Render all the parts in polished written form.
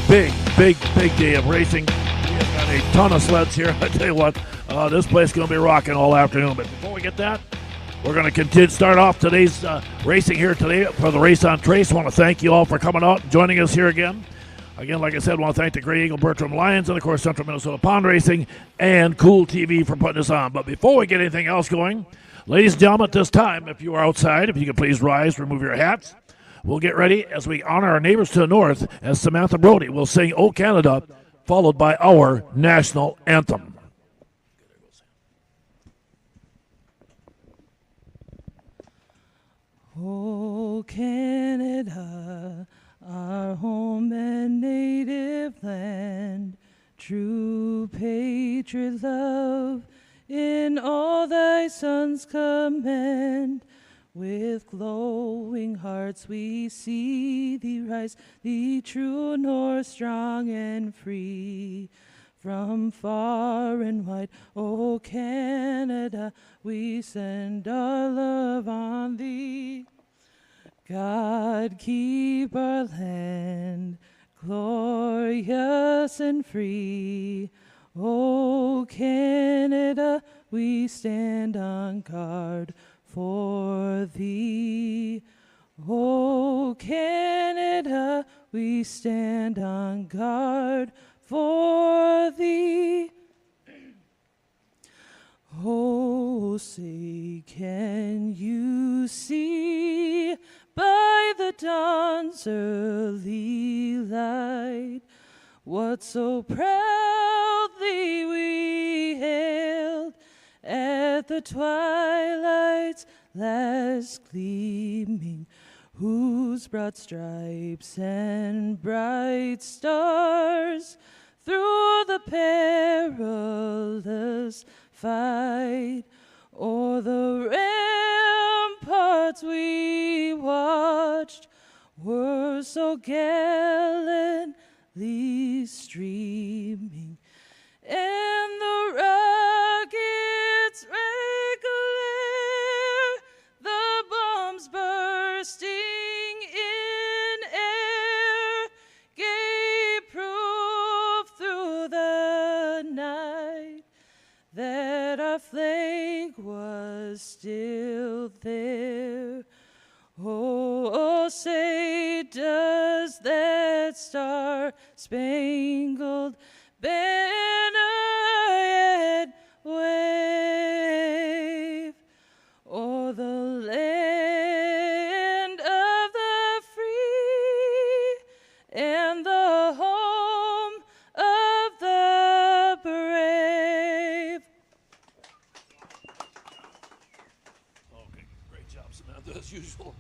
big day of racing. We have got a ton of sleds here. I tell you what, this place is going to be rocking all afternoon. But before we get that, we're going to start off today's racing here today for the Race on Trace. I want to thank you all for coming out and joining us here again. Again, like I said, I want to thank the Grey Eagle Bertram Lions and, of course, Central Minnesota Pond Racing and Cool TV for putting this on. But before we get anything else going, ladies and gentlemen, at this time, if you are outside, if you could please rise, remove your hats. We'll get ready as we honor our neighbors to the north as Samantha Brody will sing "O Canada," followed by our national anthem. O Canada, our home and native land, true patriot love, in all thy sons commend. With glowing hearts we see thee rise, thee true north, strong and free. From far and wide, O Canada, we send our love on thee. God keep our land glorious and free. O Canada, we stand on guard for thee. O Canada, we stand on guard for thee. Oh, say, can you see by the dawn's early light what so proudly we hailed at the twilight's last gleaming, whose broad stripes and bright stars through the perilous fight o'er the ramparts we watched were so gallantly streaming, and the rockets' red glare, the bombs bursting in air, gave proof through the night that our flag was still there. Oh, say, does that star-spangled banner yet wave o'er the land of the free and the home of the brave? Okay, great job, Samantha, as usual.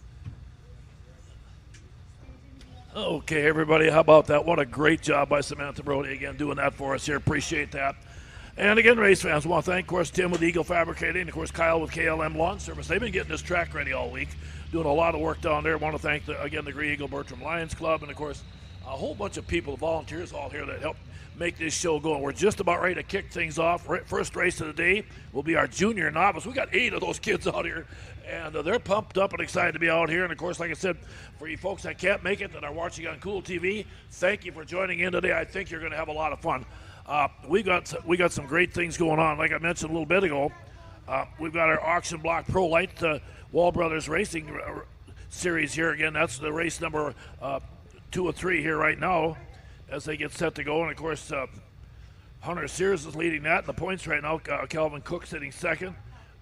Okay, everybody, how about that? What a great job by Samantha Brody, again, doing that for us here. Appreciate that. And again, race fans, I want to thank, of course, Tim with Eagle Fabricating, and, of course, Kyle with KLM Lawn Service. They've been getting this track ready all week, doing a lot of work down there. I want to thank, again, the Grey Eagle Bertram Lions Club, and, of course, a whole bunch of people, volunteers all here that help make this show going. We're just about ready to kick things off. First race of the day will be our junior novice. We got 8 of those kids out here, and they're pumped up and excited to be out here. And, of course, like I said, for you folks that can't make it, that are watching on Cool TV, thank you for joining in today. I think you're going to have a lot of fun. We got some great things going on. Like I mentioned a little bit ago, we've got our Auction Block Pro Light Wall Brothers Racing Series here again. That's the race number 2 or 3 here right now as they get set to go. And, of course, Hunter Sears is leading that in the points right now. Calvin Cook sitting second,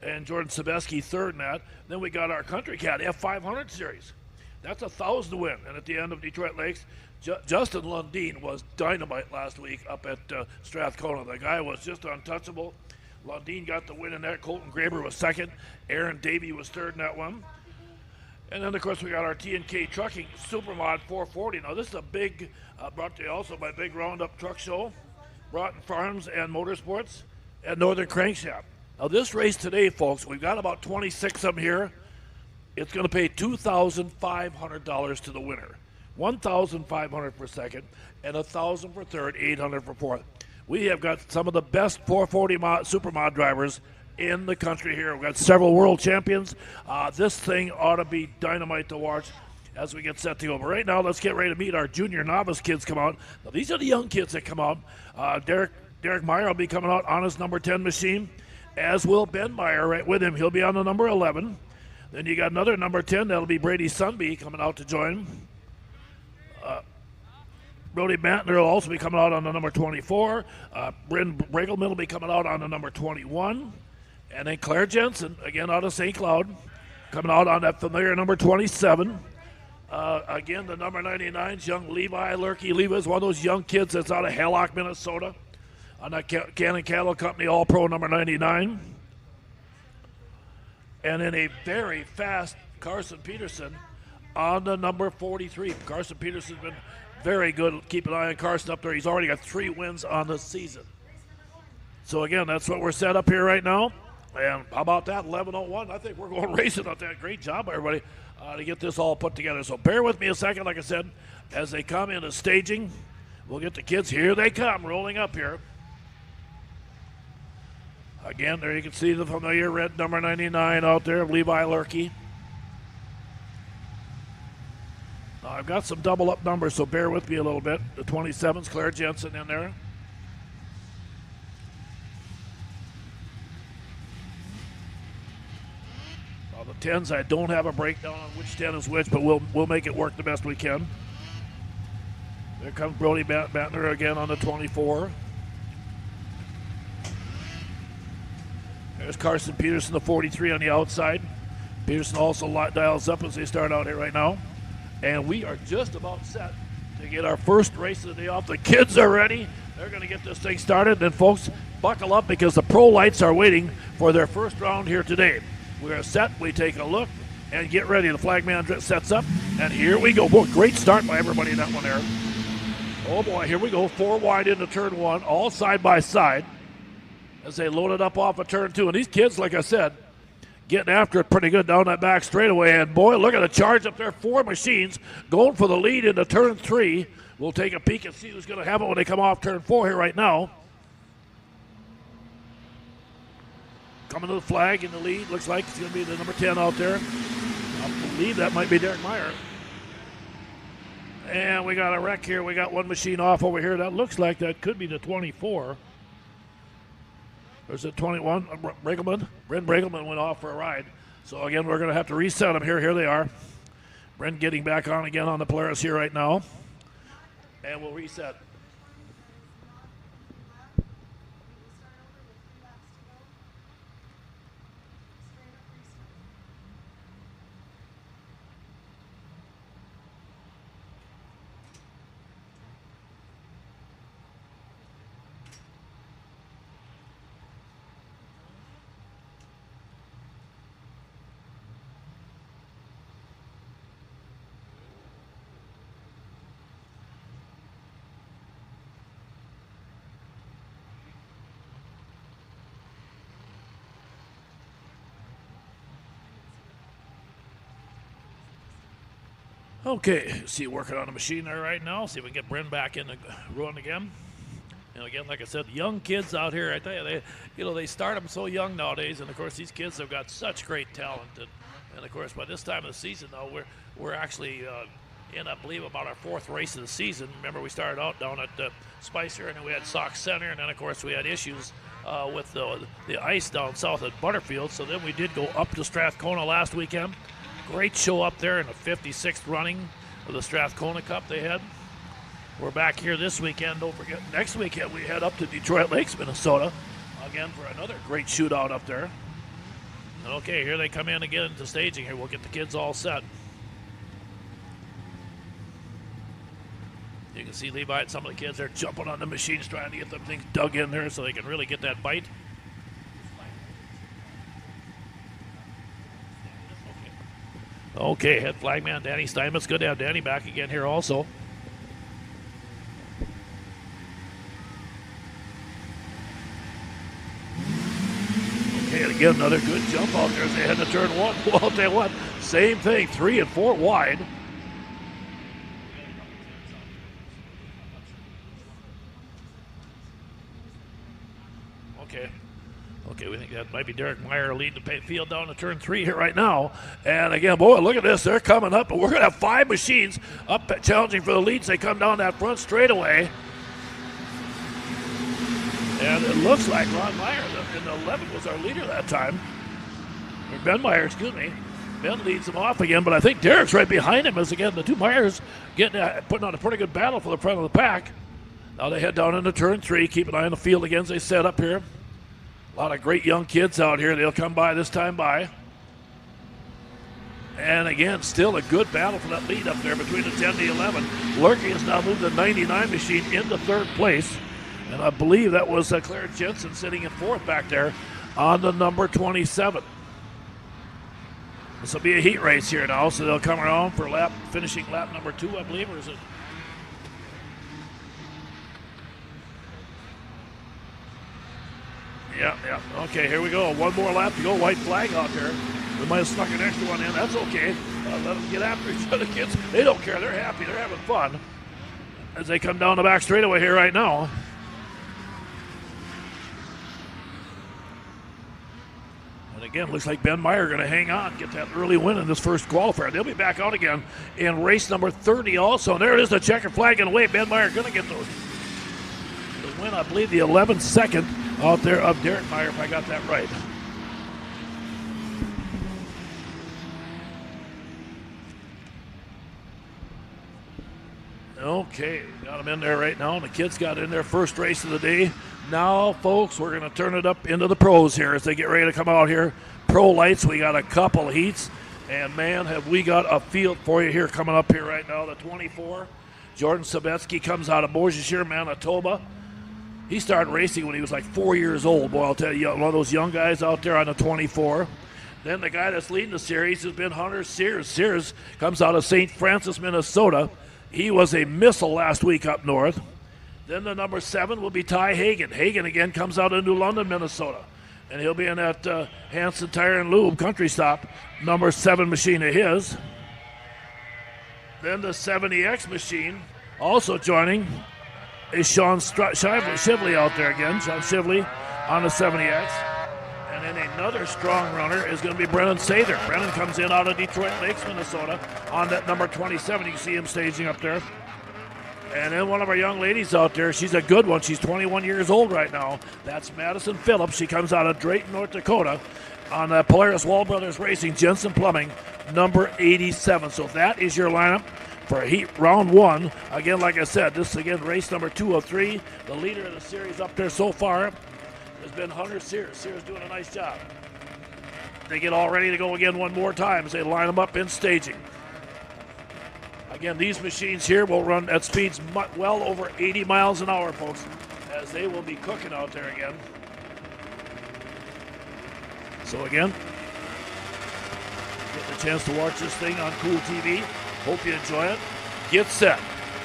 and Jordan Sebeski third in that. Then we got our Country Cat F500 Series. That's 1,000 to win. And at the end of Detroit Lakes, Justin Lundeen was dynamite last week up at Strathcona. The guy was just untouchable. Lundeen got the win in that. Colton Graber was second. Aaron Davey was third in that one. And then, of course, we got our T&K Trucking Supermod 440. Now, this is a big, brought to you also by Big Roundup Truck Show, Broughton Farms and Motorsports, and Northern Crankshaft. Now, this race today, folks, we've got about 26 of them here. It's going to pay $2,500 to the winner. $1,500 for second, and $1,000 for third, $800 for fourth. We have got some of the best 440 Supermod drivers in the country here. We've got several world champions. This thing ought to be dynamite to watch. as we get set to go. But right now, let's get ready to meet our junior novice kids come out. Now, these are the young kids that come out. Derek Meyer will be coming out on his number 10 machine, as will Ben Meyer right with him. He'll be on the number 11. Then you got another number 10. That'll be Brady Sunby coming out to join. Brody Bantner will also be coming out on the number 24. Bryn Bregelman will be coming out on the number 21. And then Claire Jensen, again out of St. Cloud, coming out on that familiar number 27. Again, the number 99 is young Levi Lurkey. Levi is one of those young kids that's out of Hallock, Minnesota, on that Cannon Cattle Company All-Pro number 99. And then a very fast Carson Peterson on the number 43. Carson Peterson's been very good. Keep an eye on Carson up there. He's already got 3 wins on the season. So, again, that's what we're set up here right now. And how about that, 11:01? I think we're going racing up that. Great job, everybody, to get this all put together. So bear with me a second, like I said, as they come into staging. We'll get the kids. Here they come, rolling up here. Again, there you can see the familiar red number 99 out there of Levi Lurkey. Now, I've got some double-up numbers, so bear with me a little bit. The 27's Claire Jensen in there. The 10s, I don't have a breakdown on which 10 is which, but we'll make it work the best we can. There comes Brody Bantner again on the 24. There's Carson Peterson, the 43 on the outside. Peterson also dials up as they start out here right now. And we are just about set to get our first race of the day off. The kids are ready. They're going to get this thing started. And folks, buckle up because the pro lights are waiting for their first round here today. We are set. We take a look and get ready. The flagman sets up, and here we go. Boy, great start by everybody in that one there. Oh, boy, here we go. 4 wide into turn 1, all side by side as they load it up off of turn 2. And these kids, like I said, getting after it pretty good down that back straightaway. And, boy, look at the charge up there. 4 machines going for the lead into turn 3. We'll take a peek and see who's going to have it when they come off turn 4 here right now. Coming to the flag in the lead. Looks like it's going to be the number 10 out there. I believe that might be Derek Meyer. And we got a wreck here. We got one machine off over here. That looks like that could be the 24. There's a 21. Bregelman. Bryn Bregelman went off for a ride. So, again, we're going to have to reset them here. Here they are. Bryn getting back on again on the Polaris here right now. And we'll reset. Okay, see, working on the machine there right now. See if we can get Bryn back in the run again. And again, like I said, young kids out here. I tell you, they start them so young nowadays. And of course, these kids have got such great talent. And of course, by this time of the season, though, we're actually in, I believe, about our 4th race of the season. Remember, we started out down at Spicer, and then we had Sauk Center, and then of course we had issues with the ice down south at Butterfield. So then we did go up to Strathcona last weekend. Great show up there in the 56th running of the Strathcona Cup they had. We're back here this weekend. Don't forget, next weekend we head up to Detroit Lakes, Minnesota, again for another great shootout up there. Okay, here they come in again into staging here. We'll get the kids all set. You can see Levi and some of the kids are jumping on the machines trying to get them things dug in there so they can really get that bite. Okay, head flagman Danny Steinmetz. Good to have Danny back again here also. Okay, and again, another good jump out there as they head to turn 1. Well, I'll tell you what, same thing, 3 and 4 wide. Okay, we think that might be Derek Meyer leading the field down to turn 3 here right now. And again, boy, look at this. They're coming up, and we're going to have 5 machines up challenging for the leads. They come down that front straightaway. And it looks like Ron Meyer in the 11 was our leader that time. Or Ben Meyer, excuse me. Ben leads them off again, but I think Derek's right behind him as, again, the two Meyers putting on a pretty good battle for the front of the pack. Now they head down into turn 3. Keep an eye on the field again as they set up here. A lot of great young kids out here. They'll come by this time by. And again, still a good battle for that lead up there between the 10 and the 11. Lurkey has now moved the 99 machine into 3rd place. And I believe that was Claire Jensen sitting in 4th back there on the number 27. This will be a heat race here now, so they'll come around for finishing lap number 2, I believe, or is it? Yeah. Okay, here we go. One more lap to go. White flag out there. We might have snuck an extra one in. That's okay. Let them get after each other, kids. They don't care. They're happy. They're having fun as they come down the back straightaway here right now. And again, looks like Ben Meyer going to hang on, get that early win in this first qualifier. They'll be back out again in race number 30 also. And there it is, the checker flag in the way. Ben Meyer going to get those. The win, I believe, the 11th second out there of Derek Meyer, if I got that right. Okay, got them in there right now. And the kids got in their first race of the day. Now, folks, we're going to turn it up into the pros here as they get ready to come out here. Pro lights, we got a couple heats. And, man, have we got a field for you here coming up here right now. The 24, Jordan Sabetsky comes out of Beausejour, Manitoba. He started racing when he was like 4 years old. Boy, I'll tell you, one of those young guys out there on the 24. Then the guy that's leading the series has been Hunter Sears. Sears comes out of St. Francis, Minnesota. He was a missile last week up north. Then the number 7 will be Ty Hagan. Hagan again comes out of New London, Minnesota. And he'll be in that Hanson Tire and Lube country stop, number 7 machine of his. Then the 70X machine, also joining, is Sean Shively out there again. Sean Shively on the 70X. And then another strong runner is going to be Brennan Sather. Brennan comes in out of Detroit Lakes, Minnesota on that number 27. You can see him staging up there. And then one of our young ladies out there, she's a good one. She's 21 years old right now. That's Madison Phillips. She comes out of Drayton, North Dakota on Polaris Wall Brothers Racing, Jensen Plumbing, number 87. So that is your lineup for heat round 1. Again, like I said, this is again race number 2 of 3. The leader of the series up there so far has been Hunter Sears. Sears doing a nice job. They get all ready to go again one more time as they line them up in staging. Again, these machines here will run at speeds well over 80 miles an hour, folks, as they will be cooking out there again. So again, getting a chance to watch this thing on Cool TV. Hope you enjoy it. Get set.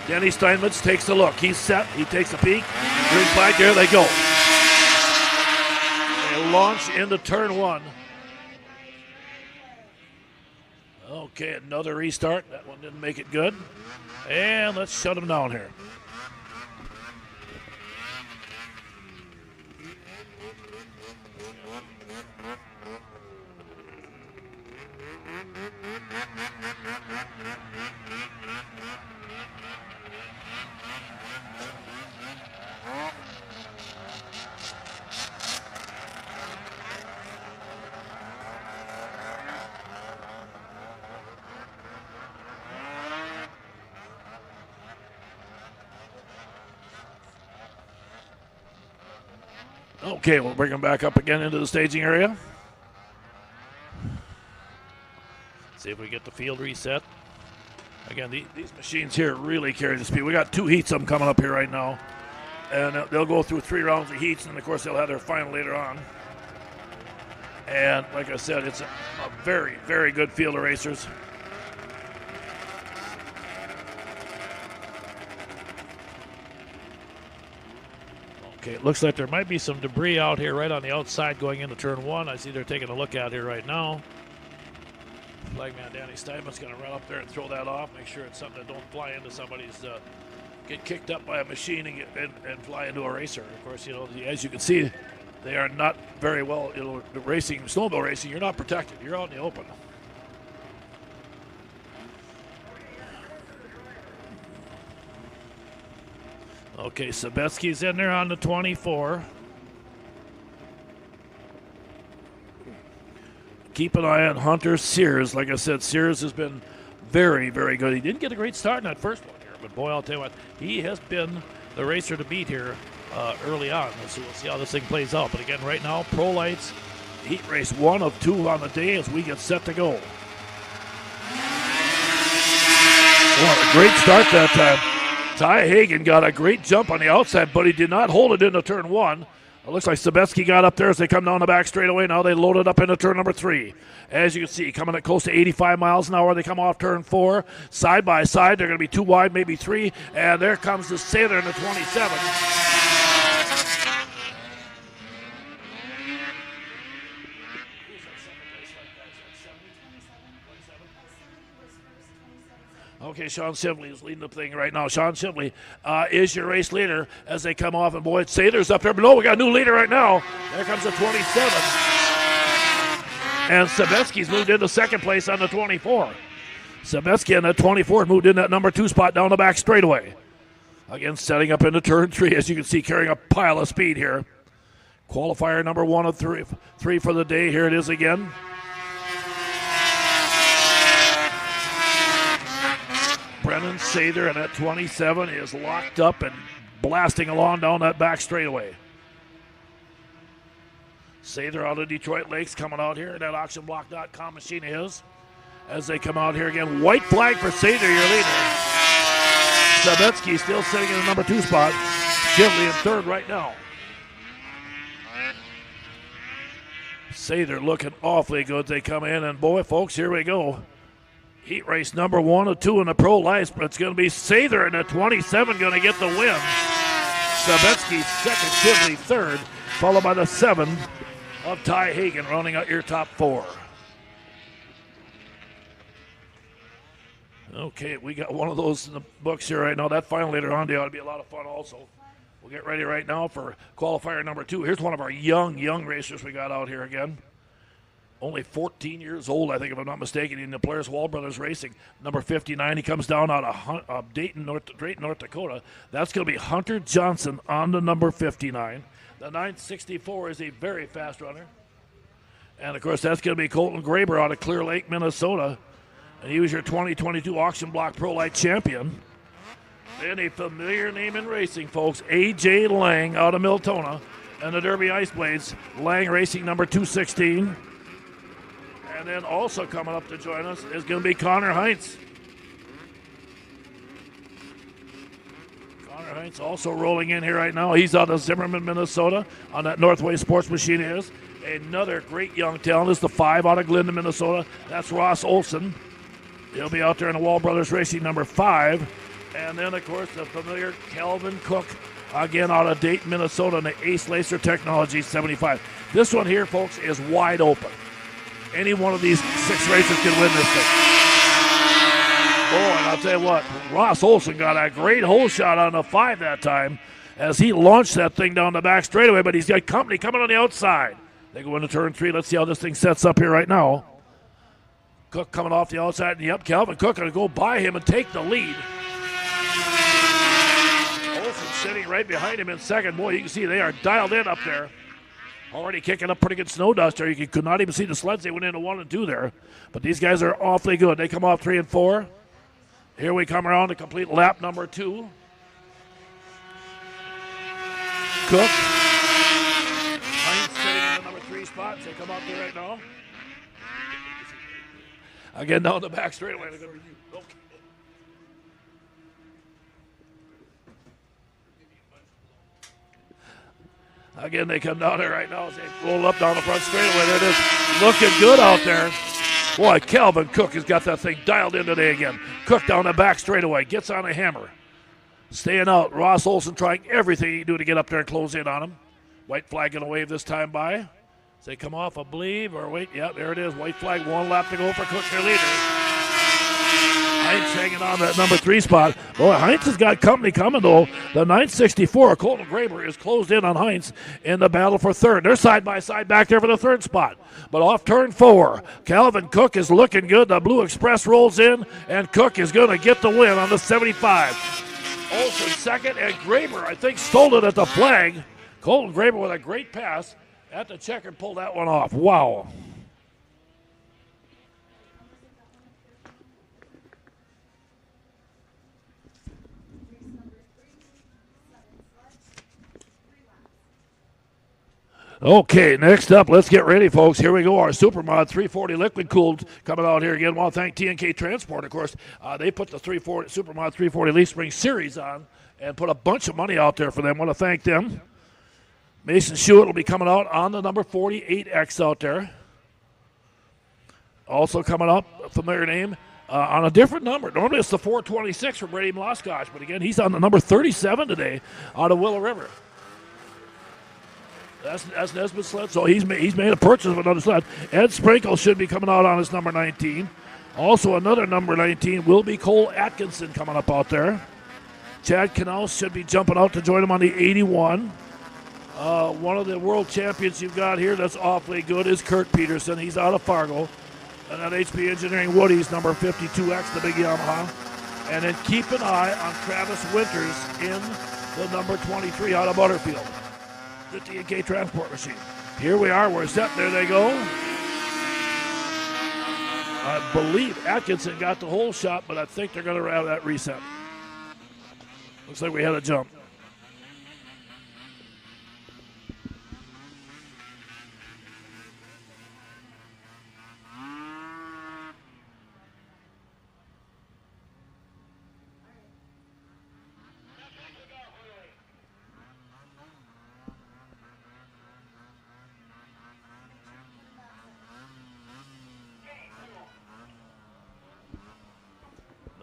Denny Steinmetz takes a look. He's set. He takes a peek. Green flag. There they go. They launch into turn 1. Okay, another restart. That one didn't make it good. And let's shut them down here. Okay, we'll bring them back up again into the staging area. See if we get the field reset. Again, these machines here really carry the speed. We got 2 heats of them coming up here right now. And they'll go through 3 rounds of heats, and of course they'll have their final later on. And like I said, it's a very, very good field of racers. Okay, it looks like there might be some debris out here right on the outside going into turn 1. I see they're taking a look at here right now. Flagman Danny Steinmetz going to run up there and throw that off. Make sure it's something that don't fly into somebody's, get kicked up by a machine and fly into a racer. Of course, you know, as you can see, They are not very well, racing, snowmobile racing, you're not protected. You're out in the open. Okay, Sabetsky's in there on the 24. Keep an eye on Hunter Sears. Like I said, Sears has been very, very good. He didn't get a great start in that first one here, but boy, I'll tell you what, he has been the racer to beat here early on. So we'll see how this thing plays out. But again, right now, Pro Lights heat race 1 of 2 on the day as we get set to go. Well, a great start that time. Ty Hagen got a great jump on the outside, but he did not hold it into turn 1. It looks like Sabetsky got up there as they come down the back straightaway. Now they load it up into turn number 3. As you can see, coming at close to 85 miles an hour. They come off turn 4. Side by side, they're going to be 2 wide, maybe 3. And there comes the Sailor in the 27. Okay, Sean Sibley is leading the thing right now. Sean Sibley is your race leader as they come off. And boy, Sailor's up there. But no, we got a new leader right now. There comes the 27. And Sabetsky's moved into second place on the 24. Sabetsky on the 24 moved in that number 2 spot down the back straightaway. Again, setting up into turn 3, as you can see, carrying a pile of speed here. Qualifier number 1 of 3 for the day. Here it is again. Brennan Sather and that 27 is locked up and blasting along down that back straightaway. Sather out of Detroit Lakes coming out here. That auctionblock.com machine is. As they come out here again, white flag for Sather, your leader. Sabetsky still sitting in the number 2 spot. Shively in third right now. Sather looking awfully good. They come in, and boy, folks, here we go. Heat race number 1 of 2 in the Pro Lights, but it's going to be Sather in the 27 going to get the win. Sabetsky second, Shively third, followed by the 7 of Ty Hagen, rounding out your top 4. Okay, we got one of those in the books here right now. That final later on day ought to be a lot of fun also. We'll get ready right now for qualifier number 2. Here's one of our young racers we got out here again. Only 14 years old, I think, if I'm not mistaken, in the Polaris Wall Brothers Racing. Number 59, he comes down out of Dayton, North Dakota. That's going to be Hunter Johnson on the number 59. The 964 is a very fast runner. And, of course, that's going to be Colton Graber out of Clear Lake, Minnesota. And he was your 2022 Auction Block Pro Light champion. Then a familiar name in racing, folks, A.J. Lang out of Miltona. And the Derby Ice Blades, Lang Racing number 216. And then also coming up to join us is going to be Connor Heinz. Connor Heinz also rolling in here right now. He's out of Zimmerman, Minnesota on that Northway Sports Machine is. Another great young talent is the 5 out of Glendon, Minnesota. That's Ross Olson. He'll be out there in the Wall Brothers Racing number 5. And then, of course, the familiar Calvin Cook, again out of Dayton, Minnesota, in the Ace Laser Technology 75. This one here, folks, is wide open. Any one of these 6 racers can win this thing. Oh, and I'll tell you what, Ross Olson got a great hole shot on the 5 that time as he launched that thing down the back straightaway, but he's got company coming on the outside. They go into turn 3. Let's see how this thing sets up here right now. Cook coming off the outside, and yep, Calvin Cook going to go by him and take the lead. Olson sitting right behind him in second. Boy, you can see they are dialed in up there. Already kicking up pretty good snow dust there. You could not even see the sleds. They went into 1 and 2 there. But these guys are awfully good. They come off 3 and 4. Here we come around to complete lap number 2. Cook. Heinz sitting in the number 3 spot. They come out there right now. Again, down the back straightaway. Okay. Again, they come down there right now as they roll up down the front straightaway. There it is, looking good out there. Boy, Calvin Cook has got that thing dialed in today again. Cook down the back straightaway, gets on a hammer. Staying out, Ross Olson trying everything he can do to get up there and close in on him. White flag going to wave this time by. As they come off, I believe, or wait, yeah, there it is. White flag, 1 lap to go for Cook, their leader. Heinz hanging on that number 3 spot, Boy, Heinz has got company coming, though. The 964, Colton Graber, is closed in on Heinz in the battle for third. They're side by side back there for the third spot. But off turn 4, Calvin Cook is looking good. The Blue Express rolls in, and Cook is going to get the win on the 75. Olsen second, and Graber, I think, stole it at the flag. Colton Graber with a great pass at the checker, pulled that one off. Wow. Okay, next up, let's get ready, folks. Here we go. Our Supermod 340 liquid cooled coming out here again. I want to thank TNK Transport, of course. They put the Supermod 340 Leaf Spring Series on and put a bunch of money out there for them. I want to thank them. Mason Schuett will be coming out on the number 48X out there. Also coming up, a familiar name, on a different number. Normally it's the 426 from Brady Mloskotch, but again, he's on the number 37 today out of Willow River. That's Nesbitt's sled, so he's made a purchase of another sled. Ed Sprinkle should be coming out on his number 19. Also another number 19 will be Cole Atkinson coming up out there. Chad Knaus should be jumping out to join him on the 81. One of the world champions you've got here that's awfully good is Kurt Peterson. He's out of Fargo. And that HP Engineering Woody's number 52X, the big Yamaha. And then keep an eye on Travis Winters in the number 23 out of Butterfield. The TNK Transport machine. Here we are. We're set. There they go. I believe Atkinson got the whole shot, but I think they're going to have that reset. Looks like we had a jump.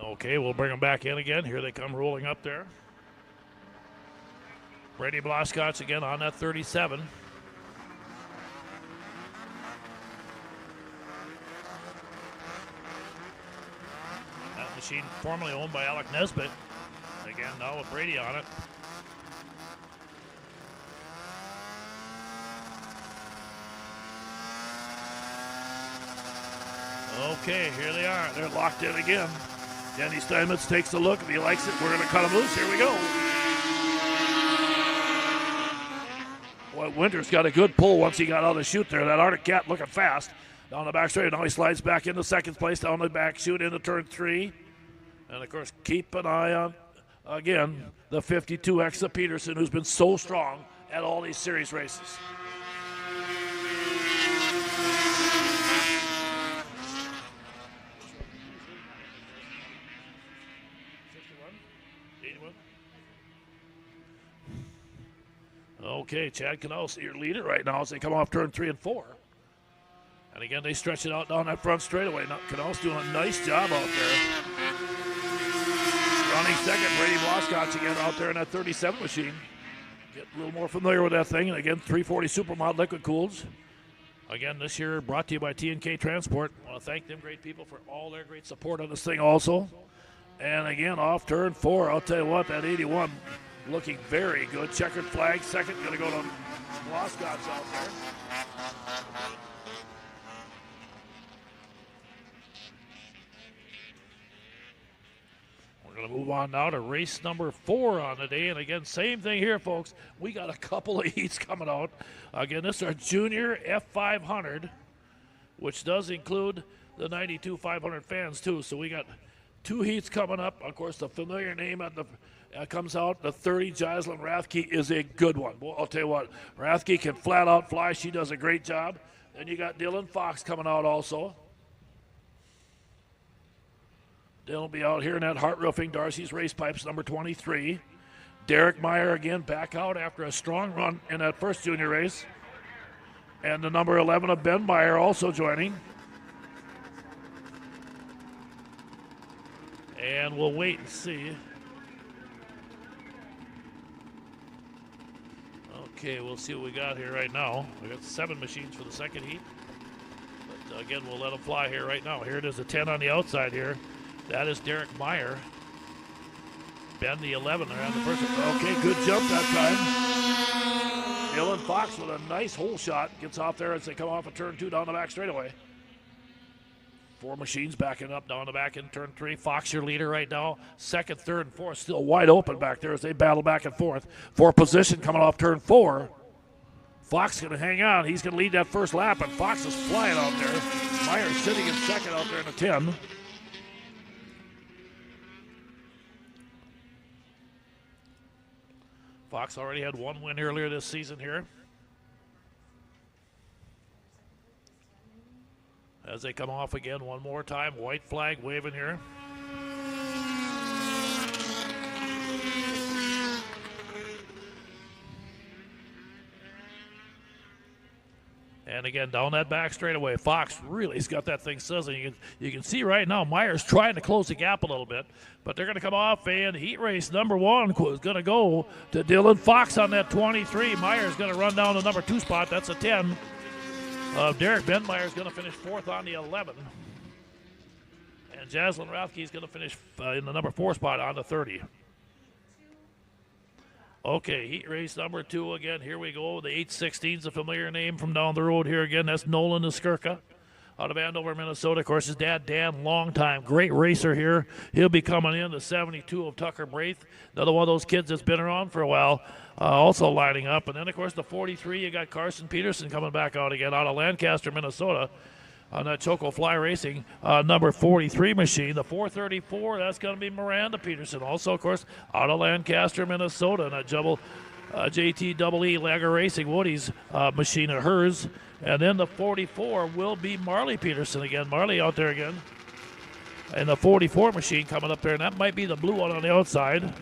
Okay, we'll bring them back in again. Here they come rolling up there. Brady Mloskotch again on that 37. That machine formerly owned by Alec Nesbitt. Again, now with Brady on it. Okay, here they are. They're locked in again. Danny Steinmetz takes a look. If he likes it, we're going to cut him loose. Here we go. Boy, Winters got a good pull once he got out of the chute there. That Arctic Cat looking fast. Down the back straight. Now he slides back into second place. Down the back chute into turn 3. And, of course, keep an eye on, again, the 52X of Peterson, who's been so strong at all these series races. Okay, Chad Knaus, your leader right now as they come off turn 3 and 4. And again, they stretch it out down that front straightaway. Now, Knaus doing a nice job out there. Running second, Brady Mloskotch again out there in that 37 machine. Get a little more familiar with that thing. And again, 340 Supermod liquid cooleds. Again, this year brought to you by TNK Transport. I want to thank them great people for all their great support on this thing also. And again, off turn 4, I'll tell you what, that 81 looking very good. Checkered flag, second, going to go to Mloskotch out there. We're going to move on now to race number 4 on the day. And again, same thing here, folks. We got a couple of heats coming out. Again, this is our junior F500, which does include the 92 500 fans, too. So we got 2 heats coming up. Of course, the familiar name at the comes out, the 30, Jocelyn Rathke, is a good one. Well, I'll tell you what, Rathke can flat out fly. She does a great job. Then you got Dylan Fox coming out also. Dylan will be out here in that Hart Roofing Darcy's Race Pipes, number 23. Derek Meyer again back out after a strong run in that first junior race. And the number 11 of Ben Meyer also joining. And we'll wait and see. Okay, we'll see what we got here right now. We got 7 machines for the second heat. But again, we'll let them fly here right now. Here it is, a 10 on the outside here. That is Derek Meyer. Ben, the 11 around the first one. Okay, good jump that time. Dylan Fox with a nice hole shot. Gets off there as they come off of turn 2 down the back straightaway. 4 machines backing up down the back in turn 3. Fox your leader right now. Second, third, and fourth still wide open back there as they battle back and forth. For position coming off turn 4. Fox going to hang on. He's going to lead that first lap, and Fox is flying out there. Myers sitting in second out there in the 10. Fox already had 1 win earlier this season here. As they come off again one more time, white flag waving here. And again, down that back straightaway, Fox really's got that thing sizzling. You can see right now Myers trying to close the gap a little bit, but they're going to come off, and heat race number 1 is going to go to Dylan Fox on that 23. Myers going to run down the number 2 spot. That's a 10. Derek Benmeyer is going to finish 4th on the 11. And Jaslyn Rathke is going to finish in the number 4 spot on the 30. Okay, heat race number 2 again. Here we go. The 816 is a familiar name from down the road here again. That's Nolan Skirka out of Andover, Minnesota. Of course, his dad, Dan, long time, great racer here. He'll be coming in. The 72 of Tucker Braith, another one of those kids that's been around for a while, also lining up. And then, of course, the 43, you got Carson Peterson coming back out again out of Lancaster, Minnesota. On that Choco Fly Racing number 43 machine. The 434, that's going to be Miranda Peterson. Also, of course, out of Lancaster, Minnesota. And that JTEE Lager Racing Woody's machine of hers. And then the 44 will be Marley Peterson again. Marley out there again. And the 44 machine coming up there. And that might be the blue one on the outside.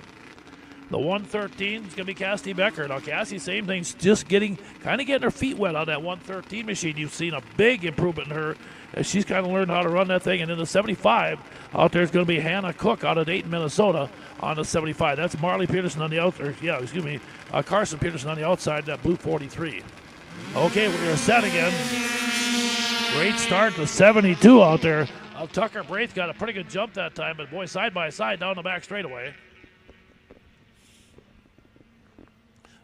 The 113 is going to be Cassie Becker. Now, Cassie, same thing, just kind of getting her feet wet on that 113 machine. You've seen a big improvement in her as she's kind of learned how to run that thing. And then the 75 out there is going to be Hannah Cook out of Dayton, Minnesota on the 75. That's Marley Peterson on the outside. Carson Peterson on the outside, that blue 43. Okay, we're set again. Great start to 72 out there. Tucker Braith got a pretty good jump that time, but boy, side by side down the back straightaway.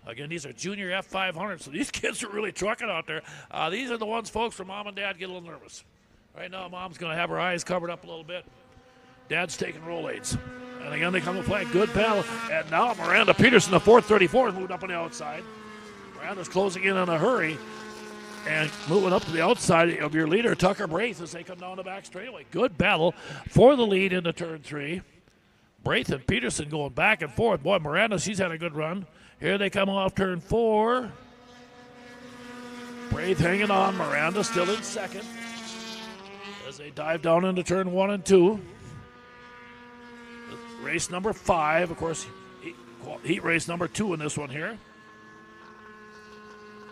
Again, these are junior F500s, so these kids are really trucking out there. These are the ones, folks, where Mom and Dad get a little nervous. Right now, Mom's going to have her eyes covered up a little bit. Dad's taking Rolaids. And again, they come to play. Good battle. And now Miranda Peterson, the 434, has moved up on the outside. Miranda's closing in a hurry and moving up to the outside of your leader, Tucker Braith, as they come down the back straightaway. Good battle for the lead into turn 3. Braith and Peterson going back and forth. Boy, Miranda, she's had a good run. Here they come off turn 4. Braith hanging on. Miranda still in second as they dive down into turn 1 and 2. Race number 5, of course, heat race number 2 in this one here.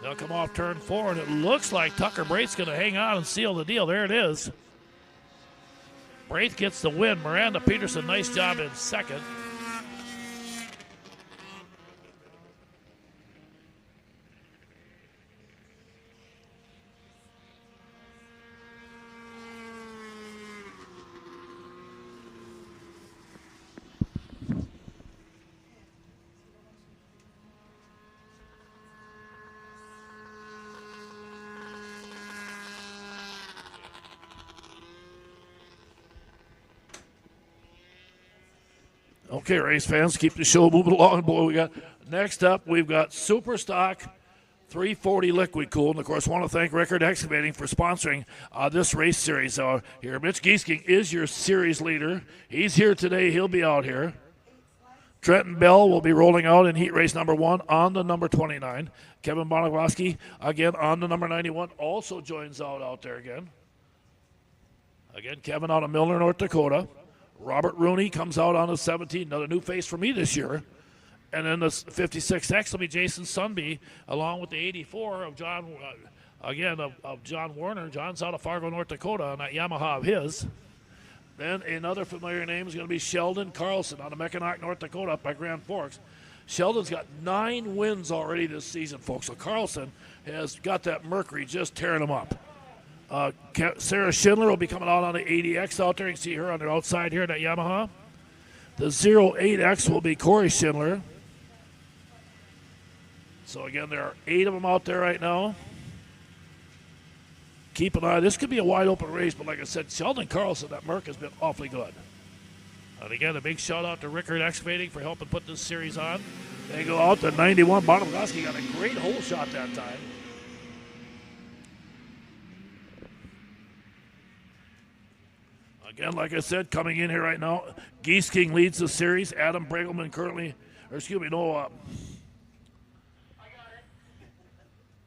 They'll come off turn 4, and it looks like Tucker Braith's going to hang on and seal the deal. There it is. Braith gets the win. Miranda Peterson, nice job in second. Okay, race fans, keep the show moving along. Boy, next up, we've got Superstock 340 Liquid Cool. And, of course, want to thank Rickard Excavating for sponsoring this race series here. Mitch Giesking is your series leader. He's here today. He'll be out here. Trenton Bell will be rolling out in heat race number 1 on the number 29. Kevin Bonagowski, again, on the number 91, also joins out there again. Again, Kevin out of Milner, North Dakota. Robert Rooney comes out on the 17, another new face for me this year. And then the 56X will be Jason Sunby, along with the 84 of John, of John Warner. John's out of Fargo, North Dakota on that Yamaha of his. Then another familiar name is going to be Sheldon Carlson out of Mackinac, North Dakota, up by Grand Forks. Sheldon's got 9 wins already this season, folks. So Carlson has got that Mercury just tearing him up. Sarah Schindler will be coming out on the 80X out there. You can see her on the outside here in that Yamaha. The 08X will be Corey Schindler. So again, there are 8 of them out there right now. Keep an eye. This could be a wide open race, but like I said, Sheldon Carlson, that Merc, has been awfully good. And again, a big shout out to Rickard Excavating for helping put this series on. They go out to 91. Bartolomowski got a great hole shot that time. Again, like I said, coming in here right now, Geese King leads the series. Adam Bregelman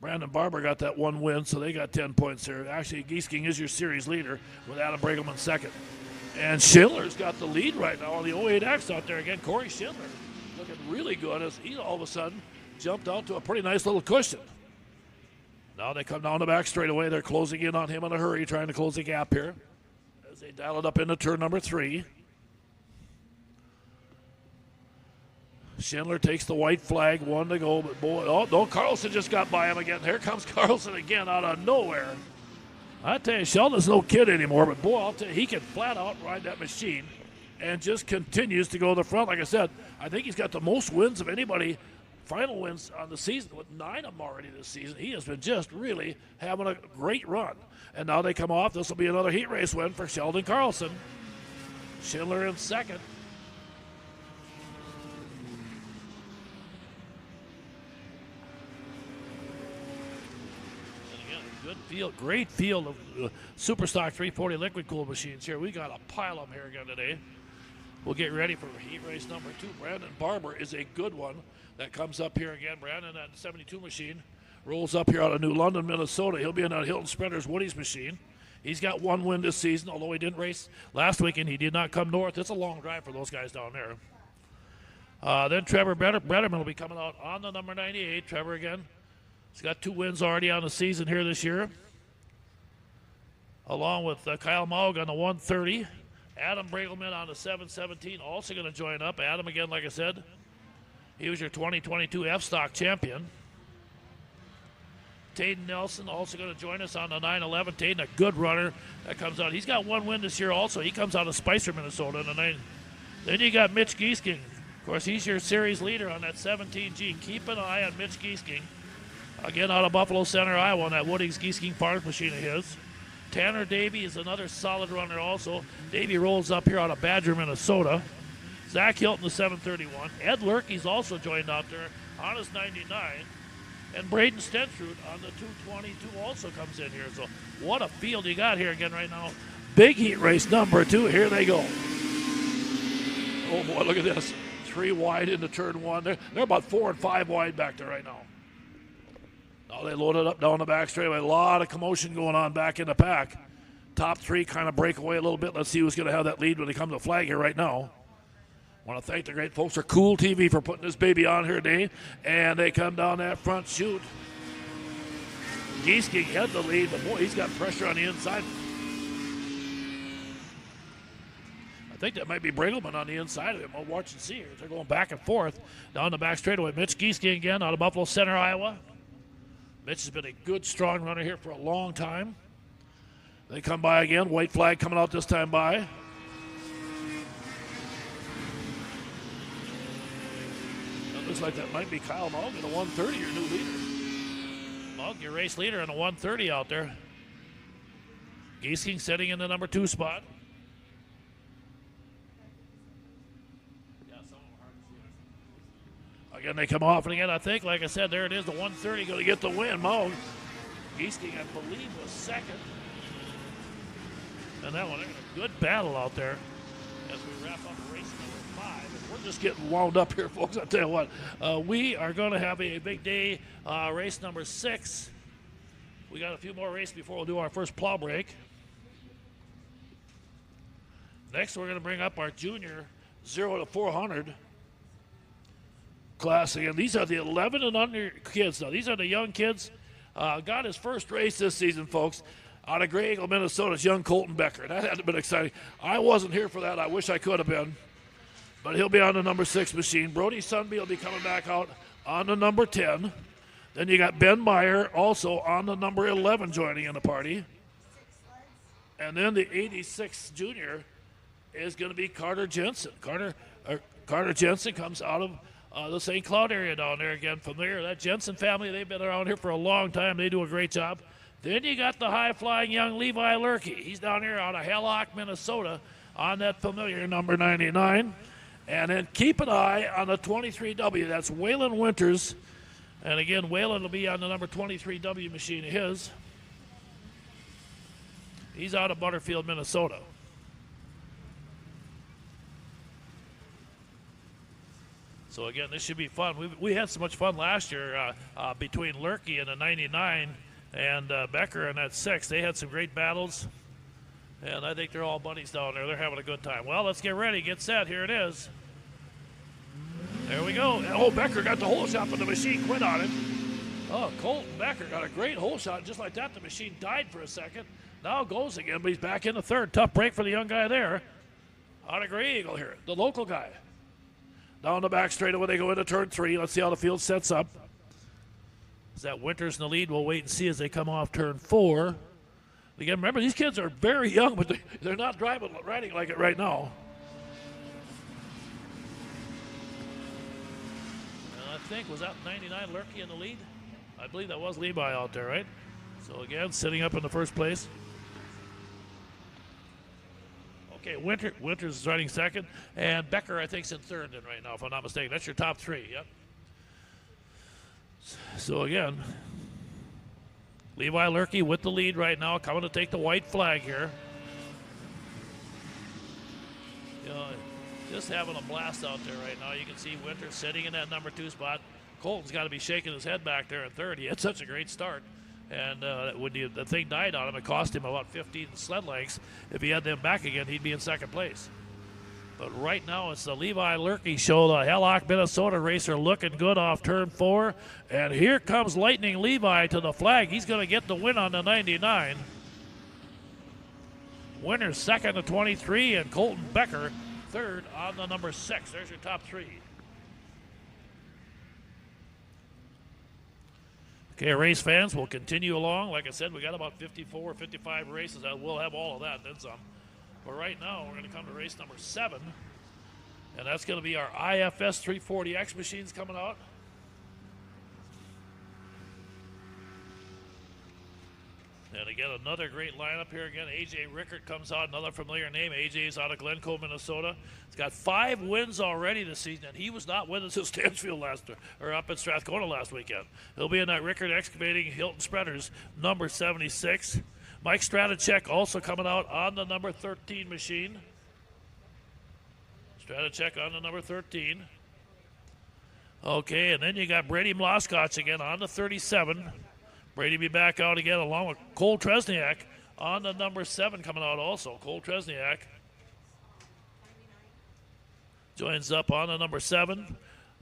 Brandon Barber got that one win, so they got 10 points there. Actually, Geese King is your series leader with Adam Bregelman second. And Schindler's got the lead right now on the 08X out there again. Corey Schindler looking really good as he all of a sudden jumped out to a pretty nice little cushion. Now they come down the back straightaway. They're closing in on him in a hurry, trying to close the gap here as they dial it up into turn number 3. Schindler takes the white flag, 1 to go, but boy, oh no, Carlson just got by him again. Here comes Carlson again out of nowhere. I tell you, Sheldon's no kid anymore, but boy, I'll tell you, he can flat out ride that machine and just continues to go to the front. Like I said, I think he's got the most wins of anybody, final wins on the season, with 9 of them already this season. He has been just really having a great run. And now they come off. This will be another heat race win for Sheldon Carlson. Schindler in second. Great field of Superstock 340 liquid cooled machines here. We got a pile of them here again today. We'll get ready for heat race number 2. Brandon Barber is a good one that comes up here again. Brandon, that 72 machine, rolls up here out of New London, Minnesota. He'll be in that Hilton Sprinters Woody's machine. He's got 1 win this season, although he didn't race last weekend. He did not come north. It's a long drive for those guys down there. Then Trevor Bretterman will be coming out on the number 98. Trevor again. He's got 2 wins already on the season here this year. Along with Kyle Maug on the 130. Adam Bregelman on the 717 also going to join up. Adam, again, like I said, he was your 2022 F-Stock champion. Tayden Nelson also going to join us on the 911. Tayden, a good runner that comes out. He's got 1 win this year also. He comes out of Spicer, Minnesota. In the 9. Then you got Mitch Giesking. Of course, he's your series leader on that 17G. Keep an eye on Mitch Giesking. Again, out of Buffalo Center, Iowa, on that Woodings Giesking Farms machine of his. Tanner Davey is another solid runner also. Davey rolls up here out of Badger, Minnesota. Zach Hilton, the 731. Ed Lurkey's also joined out there on his 99. And Braden Stentrud on the 222 also comes in here. So what a field you got here again right now. Big heat race number 2. Here they go. Oh, boy, look at this. 3 wide into turn 1. They're about 4 and 5 wide back there right now. Now they loaded up down the back straightaway. A lot of commotion going on back in the pack. Top 3 kind of break away a little bit. Let's see who's going to have that lead when they come to the flag here right now. I want to thank the great folks at Cool TV for putting this baby on here today. And they come down that front chute. Giesking had the lead, but boy, he's got pressure on the inside. I think that might be Bregelman on the inside of him. I'll watch and see here. They're going back and forth down the back straightaway. Mitch Giesking again out of Buffalo Center, Iowa. Mitch has been a good, strong runner here for a long time. They come by again. White flag coming out this time by. It looks like that might be Kyle Maug in the 130, your new leader. Maug, your race leader in the 130 out there. Giesking sitting in the number 2 spot. Again, they come off, and again, I think, like I said, there it is, the 130 going to get the win. Maug. Giesking, I believe, was second. And that one, a good battle out there as we wrap up race number 5. And we're just getting wound up here, folks. I'll tell you what, we are going to have a big day, race number 6. We got a few more races before we'll do our first plow break. Next, we're going to bring up our junior 0 to 400 class again. These are the 11 and under kids now. These are the young kids. Got his first race this season, folks, out of Grey Eagle, Minnesota. It's young Colton Becker. That had to been exciting. I wasn't here for that. I wish I could have been. But he'll be on the number 6 machine. Brody Sunby will be coming back out on the number 10. Then you got Ben Meyer also on the number 11 joining in the party. And then the 86 junior is going to be Carter Jensen. Carter Jensen comes out of the St. Cloud area down there again. From there, that Jensen family, they've been around here for a long time. They do a great job. Then you got the high-flying young Levi Lurkey. He's down here out of Hallock, Minnesota, on that familiar number 99. And then keep an eye on the 23W. That's Waylon Winters. And again, Waylon will be on the number 23W machine of his. He's out of Butterfield, Minnesota. So again, this should be fun. We had so much fun last year between Lurkey and the 99 and Becker in that 6. They had some great battles. And I think they're all buddies down there. They're having a good time. Well, let's get ready. Get set. Here it is. There we go. Oh, Becker got the hole shot, but the machine quit on it. Oh, Colton Becker got a great hole shot. Just like that, the machine died for a second. Now goes again, but he's back in the third. Tough break for the young guy there. Out of Grey Eagle here, the local guy. Down the back straightaway, they go into turn 3. Let's see how the field sets up. Is that Winters in the lead? We'll wait and see as they come off turn 4. Again, remember, these kids are very young, but they're not riding like it right now. And I think, was that 99 Lurkey in the lead? I believe that was Levi out there, right? So again, sitting up in the first place. Okay, Winters is riding second, and Becker, I think, is in third then right now, if I'm not mistaken. That's your top 3, yep. So again, Levi Lurkey with the lead right now, coming to take the white flag here. You know, just having a blast out there right now. You can see Winters sitting in that number 2 spot. Colton's got to be shaking his head back there in third. He had such a great start. And when the thing died on him, it cost him about 15 sled lengths. If he had them back again, he'd be in second place. But right now, it's the Levi Lurkey show, the Hallock, Minnesota racer looking good off turn 4. And here comes Lightning Levi to the flag. He's going to get the win on the 99. Winters second to 23, and Colton Becker third on the number 6. There's your top 3. Okay, race fans, we'll continue along. Like I said, we got about 54, 55 races. We'll have all of that and then some. But right now, we're going to come to race number 7. And that's going to be our IFS 340X machines coming out. And again, another great lineup here. Again, A.J. Rickert comes out, another familiar name. A.J.'s out of Glencoe, Minnesota. He's got 5 wins already this season, and he was not winning at Stansfield up at Strathcona last weekend. He'll be in that Rickert Excavating Hilton Spreaders, number 76. Mike Stratacek also coming out on the number 13 machine. Stratacek on the number 13. Okay, and then you got Brady Mloskotch again on the 37. Brady be back out again along with Cole Tresniak on the number 7 coming out also. Cole Tresniak joins up on the number 7.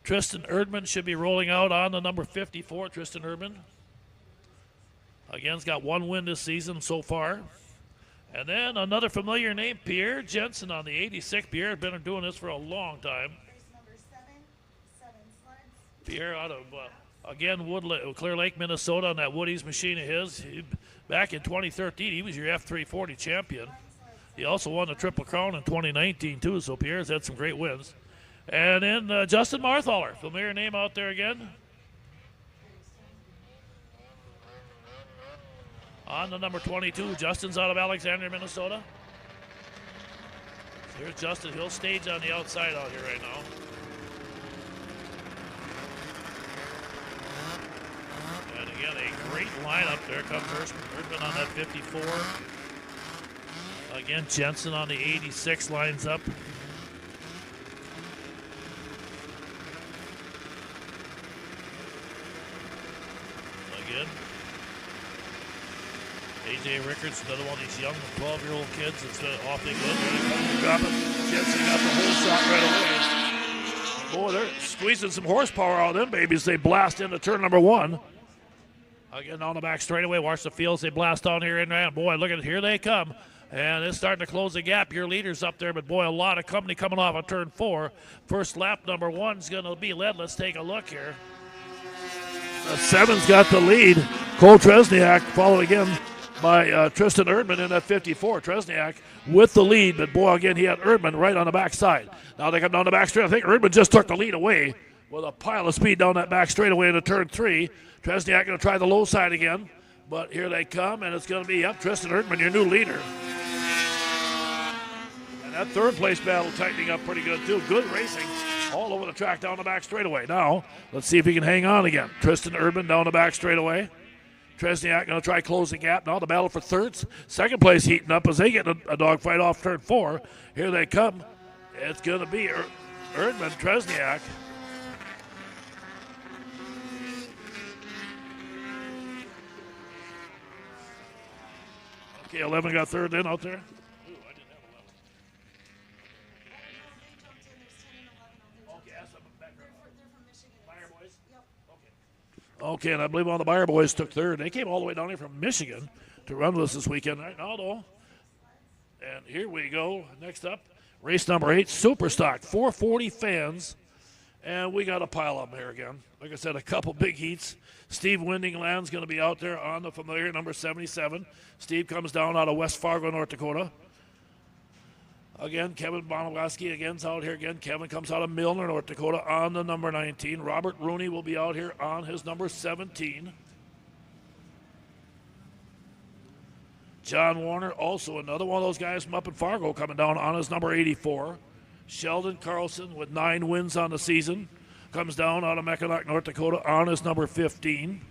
Tristan Erdman should be rolling out on the number 54, Tristan Erdman. Again's got 1 win this season so far. And then another familiar name, Pierre Jensen on the 86. Pierre has been doing this for a long time. Number 7 sleds. Pierre out of, again, Clear Lake, Minnesota on that Woody's machine of his. Back in 2013, he was your F340 champion. He also won the Triple Crown in 2019, too, so Pierre's had some great wins. And then Justin Marthaler, familiar name out there again. On the number 22, Justin's out of Alexandria, Minnesota. So here's Justin. He'll stage on the outside out here right now. And again, a great lineup. There comes Erdman on that 54. Again, Jensen on the 86 lines up. Again, A.J. Rickards, another one of these young 12-year-old kids that's off they go. Drop it. Jensen got the whole shot right away. Boy, they're squeezing some horsepower out of them babies. They blast into turn number 1. Again, on the back straightaway. Watch the fields. They blast down here in and boy, look at it. Here they come. And it's starting to close the gap. Your leader's up there, but boy, a lot of company coming off on turn 4. First lap, number 1's going to be led. Let's take a look here. The 7's got the lead. Cole Tresniak followed again by Tristan Erdman in that 54. Tresniak with the lead, but boy, again, he had Erdman right on the backside. Now they come down the back straight. I think Erdman just took the lead away with a pile of speed down that back straightaway into turn 3. Tresniak going to try the low side again, but here they come, and it's going to be up Tristan Erdman, your new leader. And that third place battle tightening up pretty good too. Good racing all over the track down the back straightaway. Now, let's see if he can hang on again. Tristan Erdman down the back straightaway. Tresniak going to try close the gap. Now the battle for thirds. Second place heating up as they get a dogfight off turn 4. Here they come. It's going to be Erdman, Tresniak. Okay, 11 got third in out there. Okay, and I believe one of the Buyer boys took third. They came all the way down here from Michigan to run with us this weekend right now, though. And here we go. Next up, race number 8, Superstock, 440 fans. And we got a pile of them here again. Like I said, a couple big heats. Steve Windingland's going to be out there on the familiar number 77. Steve comes down out of West Fargo, North Dakota. Again, Kevin Bonowski again's out here again. Kevin comes out of Milner, North Dakota on the number 19. Robert Rooney will be out here on his number 17. John Warner, also another one of those guys from up in Fargo, coming down on his number 84. Sheldon Carlson with 9 wins on the season comes down out of Mackinac, North Dakota on his number 15.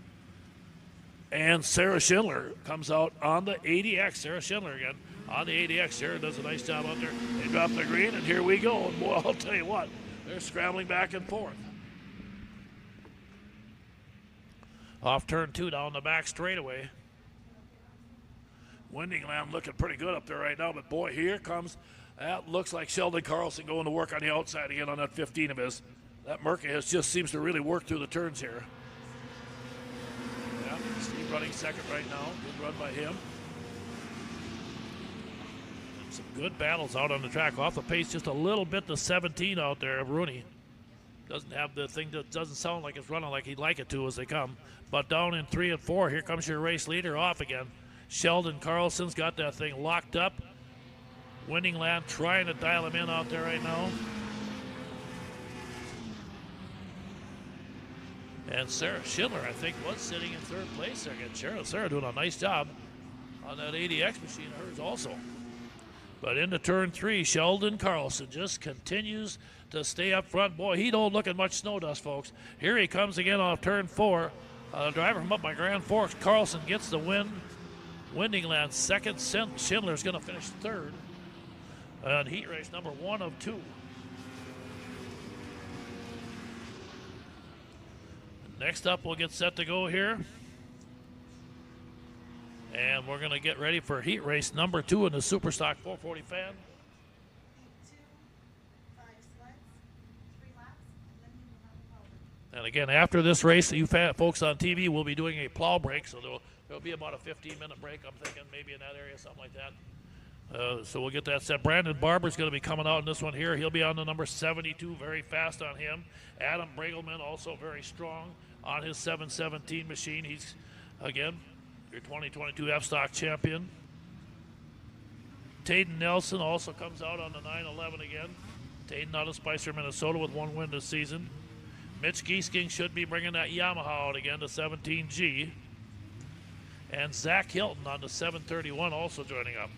And Sarah Schindler comes out on the 80X. Sarah Schindler again on the 80X. Sarah does a nice job out there. They drop the green, and here we go. And boy, I'll tell you what, they're scrambling back and forth. Off turn 2 down the back straightaway. Windingland looking pretty good up there right now, but boy, here comes, that looks like Sheldon Carlson going to work on the outside again on that 15 of his. That Merca just seems to really work through the turns here. Yeah, Steve running second right now. Good run by him. And some good battles out on the track. Off the pace just a little bit, the 17 out there of Rooney. Doesn't have the thing that doesn't sound like it's running like he'd like it to as they come. But down in 3 and 4, here comes your race leader off again. Sheldon Carlson's got that thing locked up. Windingland trying to dial him in out there right now. And Sarah Schindler, I think, was sitting in third place there again. Sarah doing a nice job on that 80X machine of hers also. But into turn 3, Sheldon Carlson just continues to stay up front. Boy, he don't look at much snow dust, folks. Here he comes again off turn 4. Driver from up by Grand Forks, Carlson gets the win. Windingland second. Schindler's going to finish third on heat race number 1 of 2. Next up, we'll get set to go here. And we're going to get ready for heat race number 2 in the Superstock 440 fan. 2, 5 sleds, 3 laps, and then you will have a plow. And again, after this race, you folks on TV will be doing a plow break, so there'll be about a 15-minute break, I'm thinking, maybe in that area, something like that. So we'll get that set. Brandon Barber's going to be coming out in this one here. He'll be on the number 72, very fast on him. Adam Bregelman, also very strong on his 717 machine. He's, again, your 2022 F-Stock champion. Tayden Nelson also comes out on the 911 again. Tayden out of Spicer, Minnesota with 1 win this season. Mitch Giesking should be bringing that Yamaha out again, the 17G. And Zach Hilton on the 731 also joining up.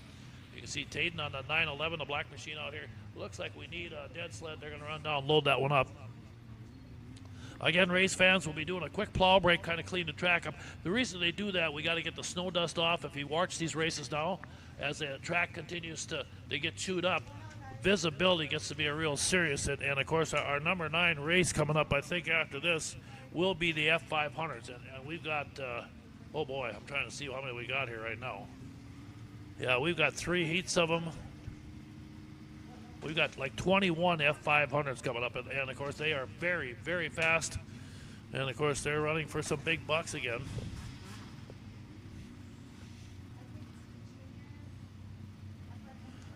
You can see Tayden on the 911, the black machine out here. Looks like we need a dead sled. They're going to run down, load that one up. Again, race fans will be doing a quick plow break, kind of clean the track up. The reason they do that, we got to get the snow dust off. If you watch these races now, as the track continues to get chewed up, visibility gets to be a real serious. And of course, our number 9 race coming up, I think after this, will be the F500s. And we've got, oh boy, I'm trying to see how many we got here right now. Yeah, we've got 3 heats of them. We've got like 21 F500s coming up, and of course they are very, very fast. And of course they're running for some big bucks again.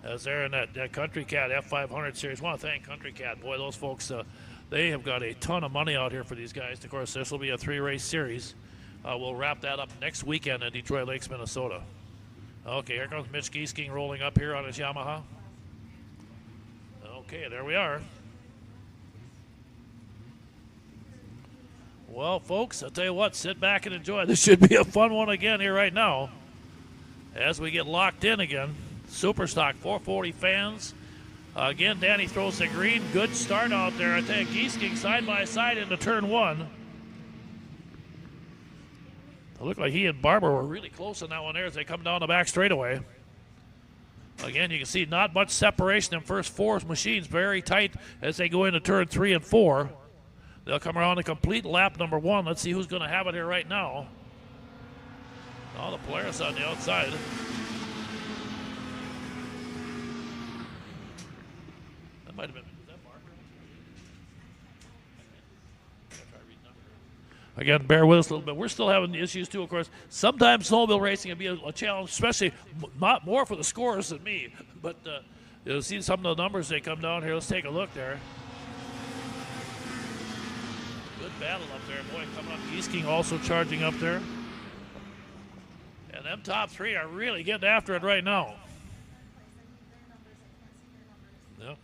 As they're in that Country Cat F500 series. I want to thank Country Cat. Boy, those folks, they have got a ton of money out here for these guys. Of course, this will be a 3-race series. We'll wrap that up next weekend in Detroit Lakes, Minnesota. Okay, here comes Mitch Giesking rolling up here on his Yamaha. Okay, there we are. Well, folks, I'll tell you what, sit back and enjoy. This should be a fun one again here right now as we get locked in again. Superstock 440 fans. Again, Danny throws the green. Good start out there. I tell you, Giesking side by side into turn one. It looked like he and Barber were really close on that one there as they come down the back straightaway. Again, you can see not much separation in first four machines. Very tight as they go into turn 3 and 4. They'll come around to complete lap number 1. Let's see who's going to have it here right now. All the Polaris on the outside. That might have been. Is that Barber? Again, bear with us a little bit. We're still having issues too, of course. Sometimes snowmobile racing can be a challenge, especially not more for the scorers than me. But you'll see some of the numbers they come down here. Let's take a look there. Good battle up there. Boy, coming up. Giesking also charging up there. And them top 3 are really getting after it right now. Yep.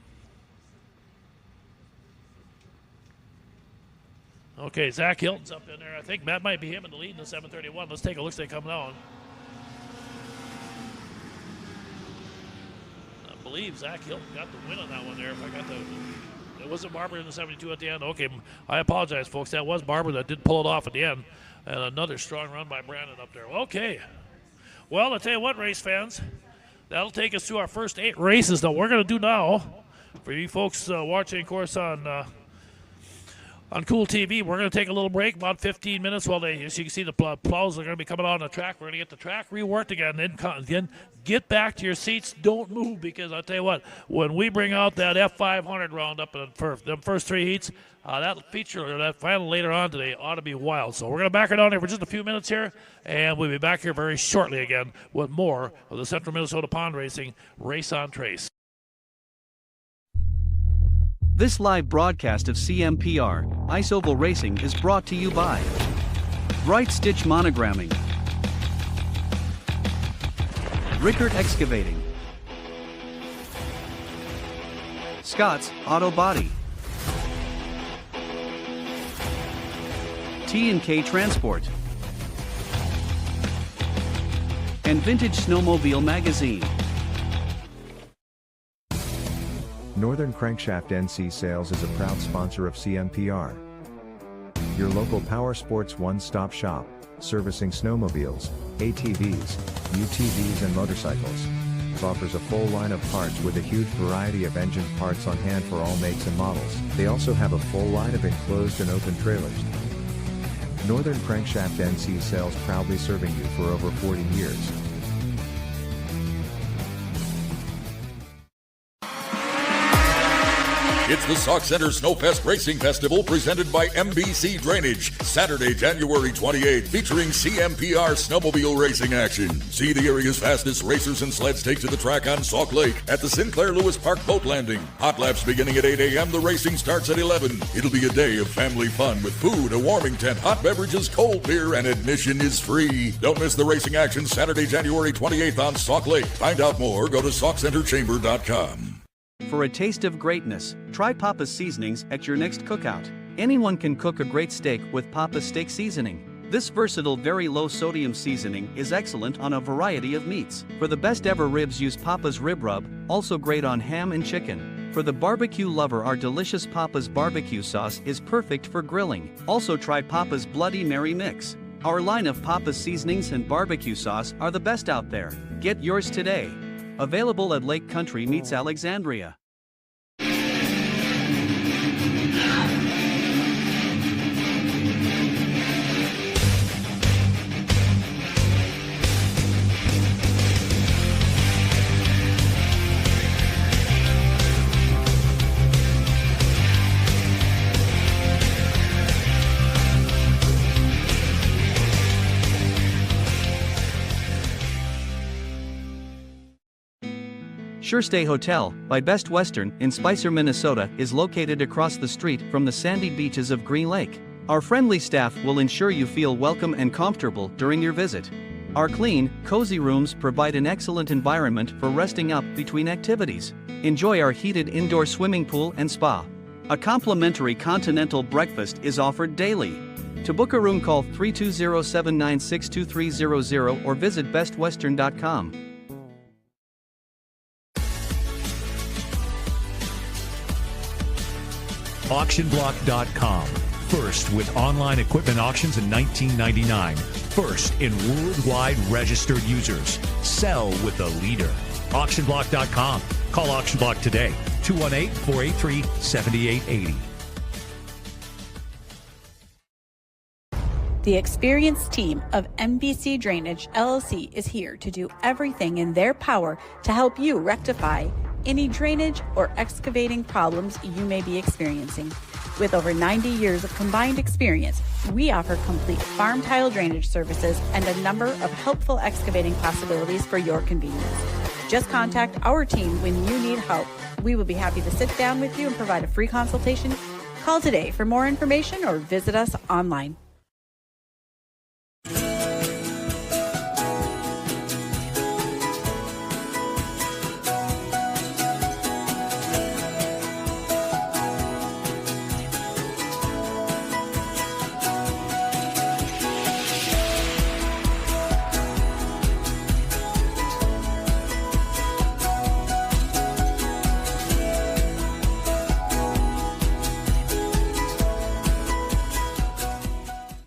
Okay, Zach Hilton's up in there. I think that might be him in the lead in the 731. Let's take a look as they come down. I believe Zach Hilton got the win on that one there. If I got the... It wasn't Barber in the 72 at the end. Okay, I apologize, folks. That was Barber that did pull it off at the end. And another strong run by Brandon up there. Okay. Well, I'll tell you what, race fans. That'll take us through our first 8 races that we're going to do now. For you folks watching, of course, on Cool TV, we're going to take a little break, about 15 minutes while as you can see, the plows are going to be coming out on the track. We're going to get the track reworked again. Then get back to your seats. Don't move, because I'll tell you what, when we bring out that F500 roundup for the first 3 heats, that feature or that final later on today ought to be wild. So we're going to back it on here for just a few minutes here, and we'll be back here very shortly again with more of the Central Minnesota Pond Racing Race on Trace. This live broadcast of CMPR, Ice Oval Racing is brought to you by Bright Stitch Monogramming, Rickert Excavating, Scott's Auto Body, T&K Transport, and Vintage Snowmobile Magazine. Northern Crankshaft NC Sales is a proud sponsor of CMPR. Your local power sports one-stop shop, servicing snowmobiles, ATVs, UTVs and motorcycles. Offers a full line of parts with a huge variety of engine parts on hand for all makes and models. They also have a full line of enclosed and open trailers. Northern Crankshaft NC Sales, proudly serving you for over 40 years. It's the Sauk Centre Snowfest Racing Festival presented by MBC Drainage. Saturday, January 28th, featuring CMPR snowmobile racing action. See the area's fastest racers and sleds take to the track on Sauk Lake at the Sinclair Lewis Park Boat Landing. Hot laps beginning at 8 a.m. The racing starts at 11. It'll be a day of family fun with food, a warming tent, hot beverages, cold beer, and admission is free. Don't miss the racing action Saturday, January 28th on Sauk Lake. Find out more, go to SaukCentreChamber.com. For a taste of greatness, try Papa's Seasonings at your next cookout. Anyone can cook a great steak with Papa's Steak Seasoning. This versatile, very low-sodium seasoning is excellent on a variety of meats. For the best ever ribs, use Papa's Rib Rub, also great on ham and chicken. For the barbecue lover, our delicious Papa's Barbecue Sauce is perfect for grilling. Also try Papa's Bloody Mary Mix. Our line of Papa's Seasonings and Barbecue Sauce are the best out there. Get yours today. Available at Lake Country Meats Alexandria. SureStay Hotel by Best Western in Spicer, Minnesota is located across the street from the sandy beaches of Green Lake. Our friendly staff will ensure you feel welcome and comfortable during your visit. Our clean, cozy rooms provide an excellent environment for resting up between activities. Enjoy our heated indoor swimming pool and spa. A complimentary continental breakfast is offered daily. To book a room, call 320-796-2300 or visit bestwestern.com. AuctionBlock.com. First with online equipment auctions in 1999. First in worldwide registered users. Sell with a leader. AuctionBlock.com. Call AuctionBlock today. 218-483-7880. The experienced team of MBC Drainage LLC is here to do everything in their power to help you rectify any drainage or excavating problems you may be experiencing. With over 90 years of combined experience, we offer complete farm tile drainage services and a number of helpful excavating possibilities for your convenience. Just contact our team when you need help. We will be happy to sit down with you and provide a free consultation. Call today for more information or visit us online.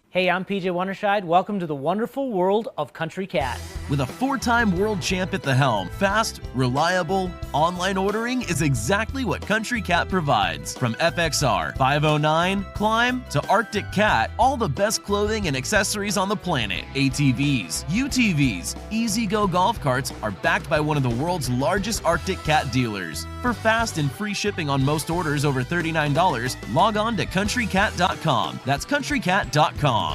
Hey, I'm PJ Wondershide. Welcome to the wonderful world of Country Cat. With a 4-time world champ at the helm, fast, reliable, online ordering is exactly what Country Cat provides. From FXR, 509, Climb, to Arctic Cat, all the best clothing and accessories on the planet. ATVs, UTVs, E-Z-Go golf carts are backed by one of the world's largest Arctic Cat dealers. For fast and free shipping on most orders over $39, log on to countrycat.com. That's countrycat.com.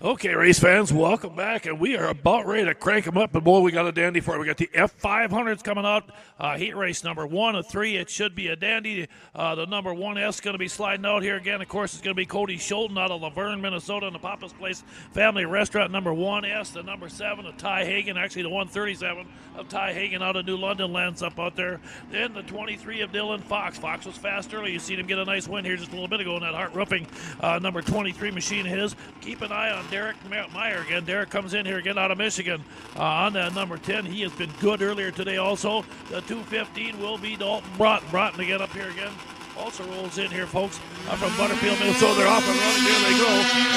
Okay, race fans, welcome back, and we are about ready to crank them up. And boy, we got a dandy for it. We got the F500s coming out, heat race number 1 of 3. It should be a dandy. The number 1S is going to be sliding out here again. Of course, it's going to be Cody Schulten out of Laverne, Minnesota, in the Papa's Place Family Restaurant. Number 1S, the number 7 of Ty Hagen, actually the 137 of Ty Hagen out of New London lands up out there. Then the 23 of Dylan Fox. Fox was fast early. You seen him get a nice win here just a little bit ago in that Hart Roofing number 23 machine his. Keep an eye on Derek Meyer again. Derek comes in here again out of Michigan on that number 10. He has been good earlier today also. The 215 will be Dalton Broughton. Broughton again up here again. Also rolls in here, folks, from Butterfield, Minnesota. They're off and running. There they go.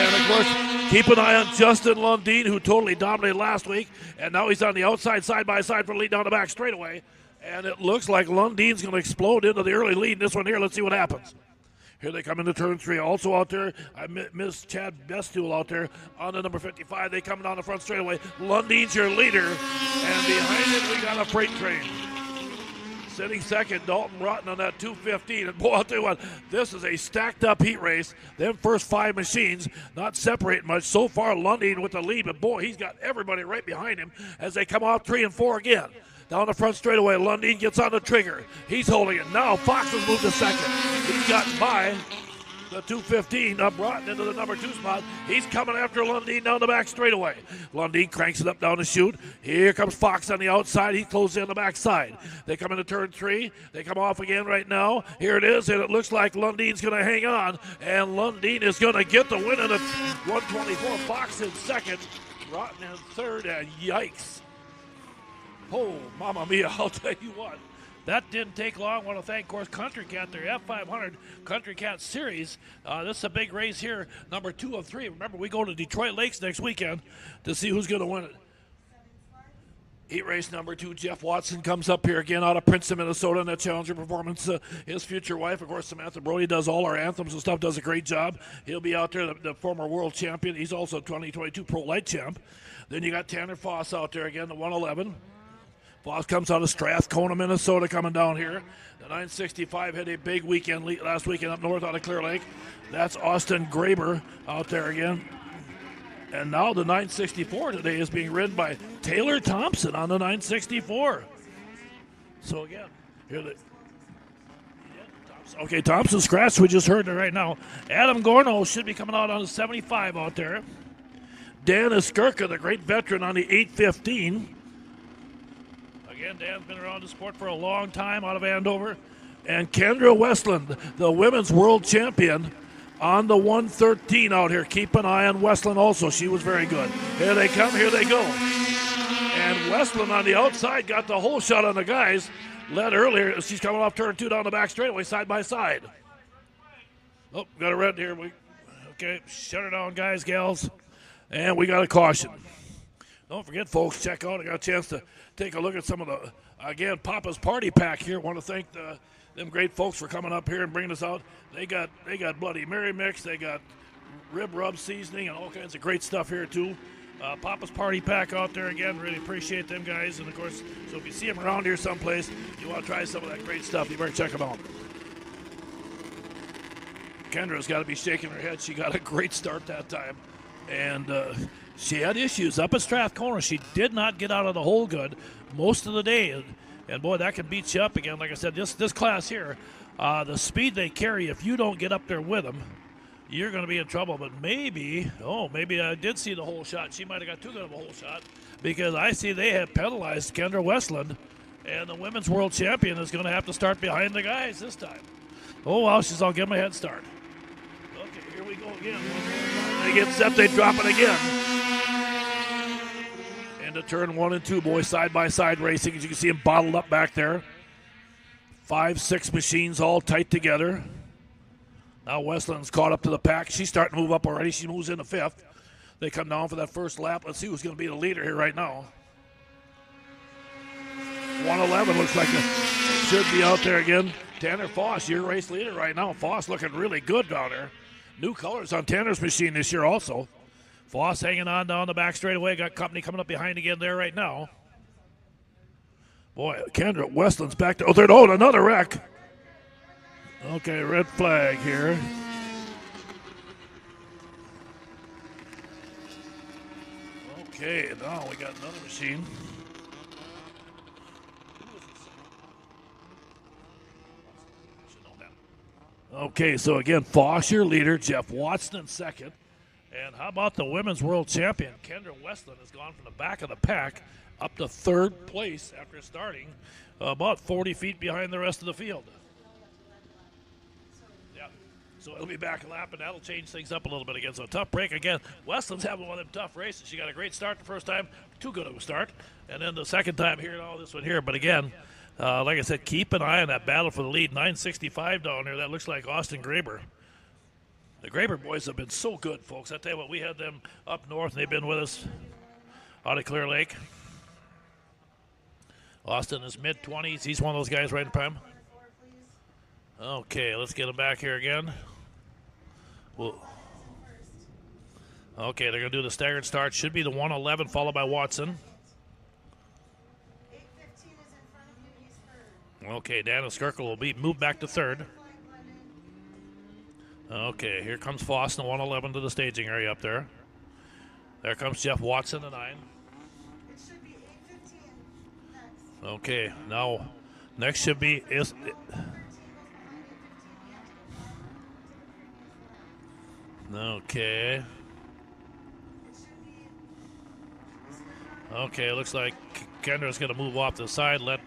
And, of course, keep an eye on Justin Lundeen, who totally dominated last week. And now he's on the outside, side-by-side for the lead down the back straightaway. And it looks like Lundeen's going to explode into the early lead in this one here. Let's see what happens. Here they come into turn 3. Also out there, I miss Chad Bestool out there on the number 55. They coming down the front straightaway. Lundine's your leader. And behind it, we got a freight train. Sitting second, Dalton Broughton on that 215. And boy, I'll tell you what, this is a stacked up heat race. Them first 5 machines not separating much. So far, Lundeen with the lead, but boy, he's got everybody right behind him as they come off 3 and 4 again. Down the front straightaway, Lundeen gets on the trigger. He's holding it. Now Fox has moved to second. He's gotten by the 215 up Broughton into the number 2 spot. He's coming after Lundeen down the back straightaway. Lundeen cranks it up down the chute. Here comes Fox on the outside. He closes in the backside. They come into turn 3. They come off again right now. Here it is, and it looks like Lundeen's going to hang on, and Lundeen is going to get the win in the 124. Fox in second, Broughton in third, and yikes. Oh, mamma mia, I'll tell you what. That didn't take long. I want to thank, of course, Country Cat, their F500 Country Cat Series. This is a big race here, number 2 of 3. Remember, we go to Detroit Lakes next weekend to see who's going to win it. Heat race number 2, Jeff Watson comes up here again out of Princeton, Minnesota in that Challenger performance. His future wife, of course, Samantha Brody, does all our anthems and stuff, does a great job. He'll be out there, the former world champion. He's also 2022 Pro Light champ. Then you got Tanner Foss out there again, the 111. Foss comes out of Strathcona, Minnesota, coming down here. The 965 had a big weekend last weekend up north out of Clear Lake. That's Austin Graber out there again. And now the 964 today is being ridden by Taylor Thompson on the 964. So again, here they. Okay, Thompson scratch. We just heard it right now. Adam Gorno should be coming out on the 75 out there. Dan Eskurka, the great veteran, on the 815. Again, Dan's been around the sport for a long time out of Andover. And Kendra Westland, the women's world champion, on the 113 out here. Keep an eye on Westland also. She was very good. Here they come. Here they go. And Westland on the outside got the whole shot on the guys. Led earlier. She's coming off turn 2 down the back straightaway, side by side. Oh, got a red here. Okay, shut her down, guys, gals. And we got a caution. Don't forget, folks, check out. I got a chance to take a look at some of the, again, Papa's Party Pack here. Want to thank them great folks for coming up here and bringing us out. They got Bloody Mary mix. They got rib rub seasoning and all kinds of great stuff here, too. Papa's Party Pack out there again. Really appreciate them guys. And, of course, so if you see them around here someplace, you want to try some of that great stuff, you better check them out. Kendra's got to be shaking her head. She got a great start that time. And she had issues up at Strathcona. She did not get out of the hole good most of the day. And boy, that can beat you up again. Like I said, this class here, the speed they carry, if you don't get up there with them, you're going to be in trouble. But maybe I did see the hole shot. She might have got too good of a hole shot because I see they have penalized Kendra Westland, and the women's world champion is going to have to start behind the guys this time. Oh, well, I'll give them a head start. Okay, here we go again. They get set, they drop it again. Into turn 1 and 2, boys, side-by-side racing. As you can see them bottled up back there. 5, 6 machines all tight together. Now Westland's caught up to the pack. She's starting to move up already. She moves into 5th. They come down for that first lap. Let's see who's going to be the leader here right now. 111 looks like it should be out there again. Tanner Foss, your race leader right now. Foss looking really good down there. New colors on Tanner's machine this year also. Foss hanging on down the back straightaway. Got company coming up behind again there right now. Boy, Kendra Westland's back there. Oh, third. Oh, another wreck. Okay, red flag here. Okay, now we got another machine. Okay, so again, Foss, your leader. Jeff Watson in second. And how about the women's world champion? Kendra Westland has gone from the back of the pack up to 3rd place after starting about 40 feet behind the rest of the field. Yeah, so it'll be back a lap, and that'll change things up a little bit again. So a tough break again. Westland's having one of them tough races. She got a great start the first time, too good of a start. And then the second time here, all this one here. But again, like I said, keep an eye on that battle for the lead. 965 down there. That looks like Austin Graber. The Graber boys have been so good, folks. I tell you what, we had them up north, and they've been with us out of Clear Lake. Austin is mid-20s. He's one of those guys right in prime. Okay, let's get him back here again. Okay, they're going to do the staggered start. Should be the 111 followed by Watson. 8:15 is in front of you. He's third. Okay, Daniel Skirkle will be moved back to third. Okay, here comes Foss in the 111 to the staging area up there. There comes Jeff Watson, the 9. It should be 8:15 next. Okay, now next should be Okay. Okay, it looks like Kendra's going to move off the side, let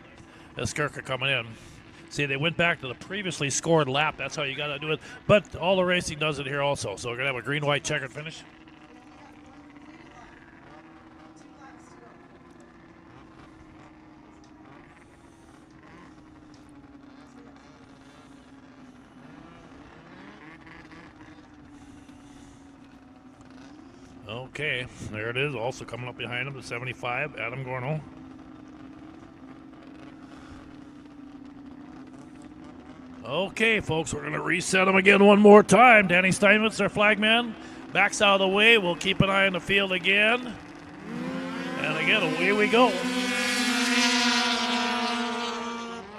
Skirka coming in. See, they went back to the previously scored lap. That's how you got to do it. But all the racing does it here also. So we're going to have a green-white checkered finish. Okay, there it is. Also coming up behind him, the 75, Adam Gorno. Okay, folks, we're going to reset them again one more time. Danny Steinmetz, our flagman, backs out of the way. We'll keep an eye on the field again. And again, away we go.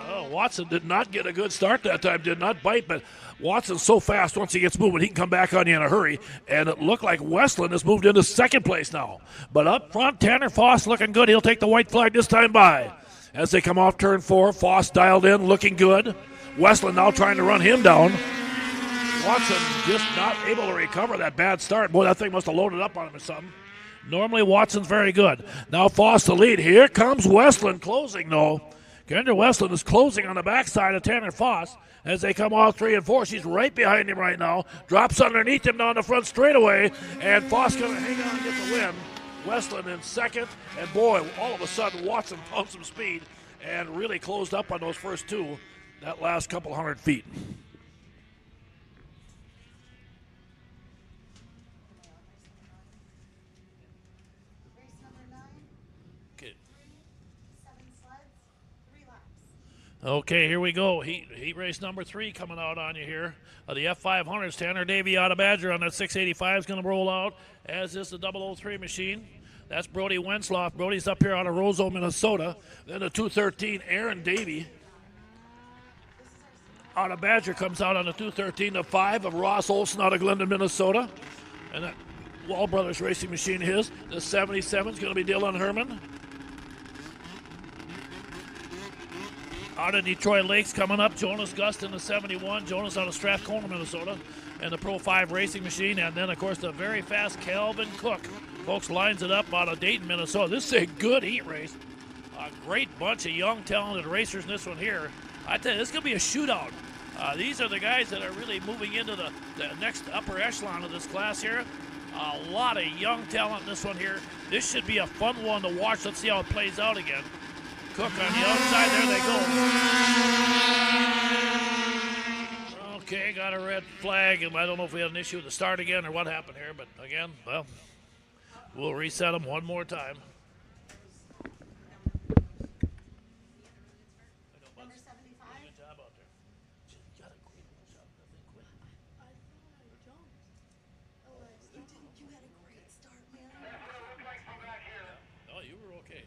Oh, Watson did not get a good start that time, did not bite, but Watson's so fast, once he gets moving, he can come back on you in a hurry. And it looked like Westland has moved into second place now. But up front, Tanner Foss looking good. He'll take the white flag this time by. As they come off turn 4, Foss dialed in, looking good. Westland now trying to run him down. Watson just not able to recover that bad start. Boy, that thing must have loaded up on him or something. Normally, Watson's very good. Now Foss the lead. Here comes Westland closing, though. Kendra Westland is closing on the backside of Tanner Foss as they come off 3 and 4. She's right behind him right now. Drops underneath him down the front straightaway, and Foss going to hang on and get the win. Westland in second, and boy, all of a sudden Watson found some speed and really closed up on those first two, that last couple hundred feet. Race number 9. Okay. 7 sleds, 3 laps. Okay, here we go. Heat race number 3 coming out on you here. The F500s, Tanner Davey out of Badger on that 685 is going to roll out, as is the 003 machine. That's Brody Wensloff. Brody's up here out of Roseau, Minnesota. Then the 213, Aaron Davey out of Badger comes out on the 213. The 5 of Ross Olson out of Glendon, Minnesota. And that Wall Brothers racing machine his. The 77 is going to be Dylan Herman. Out of Detroit Lakes coming up, Jonas Gust in the 71. Jonas out of Strathcona, Minnesota. And the Pro 5 racing machine. And then, of course, the very fast Calvin Cook. Folks, lines it up out of Dayton, Minnesota. This is a good heat race. A great bunch of young, talented racers in this one here. I tell you, this is going to be a shootout. These are the guys that are really moving into the next upper echelon of this class here. A lot of young talent in this one here. This should be a fun one to watch. Let's see how it plays out again. Cook on the outside. There they go. Okay, got a red flag. I don't know if we had an issue with the start again or what happened here, but again, well, we'll reset them one more time. Number 75. Good job out there. You got a great shot. You had a great start, man. Oh, you were okay.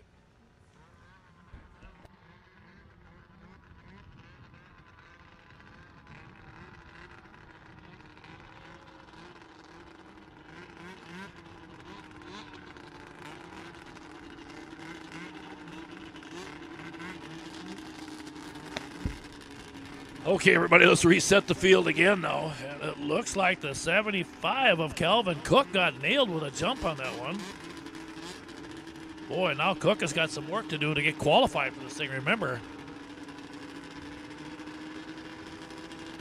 Okay, everybody, let's reset the field again now. And it looks like the 75 of Calvin Cook got nailed with a jump on that one. Boy, now Cook has got some work to do to get qualified for this thing, remember.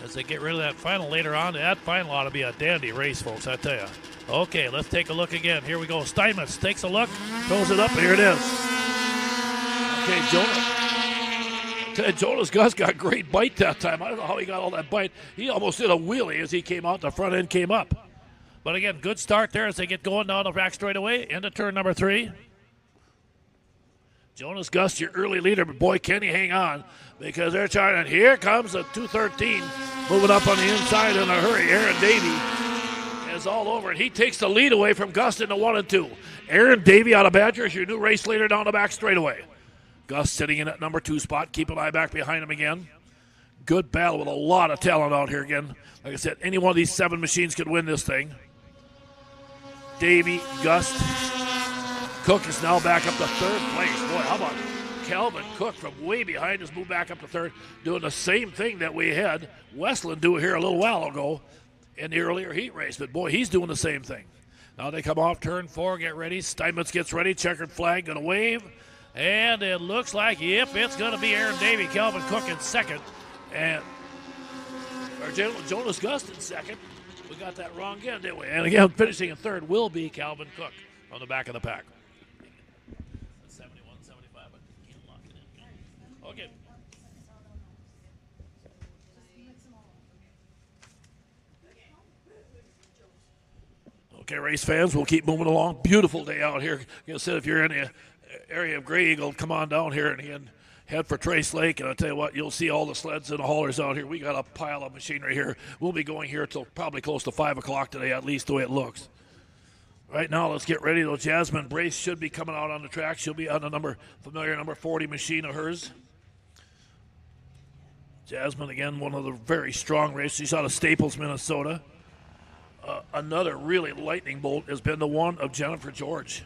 As they get rid of that final later on, that final ought to be a dandy race, folks, I tell you. Okay, let's take a look again. Here we go. Steinmetz takes a look, throws it up, and here it is. Okay, Jonas Gus got great bite that time. I don't know how he got all that bite. He almost did a wheelie as he came out. The front end came up. But again, good start there as they get going down the back straightaway into turn number 3. Jonas Gus, your early leader, but boy, can he hang on because they're trying. And here comes the 213 moving up on the inside in a hurry. Aaron Davey is all over, and he takes the lead away from Gus in the 1 and 2. Aaron Davey out of Badger is your new race leader down the back straightaway. Gus sitting in at number 2 spot. Keep an eye back behind him again. Good battle with a lot of talent out here again. Like I said, any one of these 7 machines could win this thing. Davey, Gus. Cook is now back up to 3rd place. Boy, how about Calvin Cook from way behind has moved back up to 3rd, doing the same thing that we had Westland do here a little while ago in the earlier heat race. But boy, he's doing the same thing. Now they come off turn 4, get ready. Steinmetz gets ready, checkered flag, gonna wave. And it looks like, yep, it's gonna be Aaron Davey, Calvin Cook in 2nd. And Jonas Gust in 2nd. We got that wrong again, didn't we? And again, finishing in 3rd will be Calvin Cook on the back of the pack. 71, 75, but can't lock it in. Okay. Okay, race fans, we'll keep moving along. Beautiful day out here. Like I said, if you're in the area of Grey Eagle, come on down here and again, head for Trace Lake, and I'll tell you what, you'll see all the sleds and the haulers out here. We got a pile of machinery here. We'll be going here till probably close to 5 o'clock today, at least the way it looks. Right now, let's get ready. Though Jasmine Brace should be coming out on the track. She'll be on the familiar number 40 machine of hers. Jasmine, again, one of the very strong races. She's out of Staples, Minnesota. Another really lightning bolt has been the one of Jennifer George.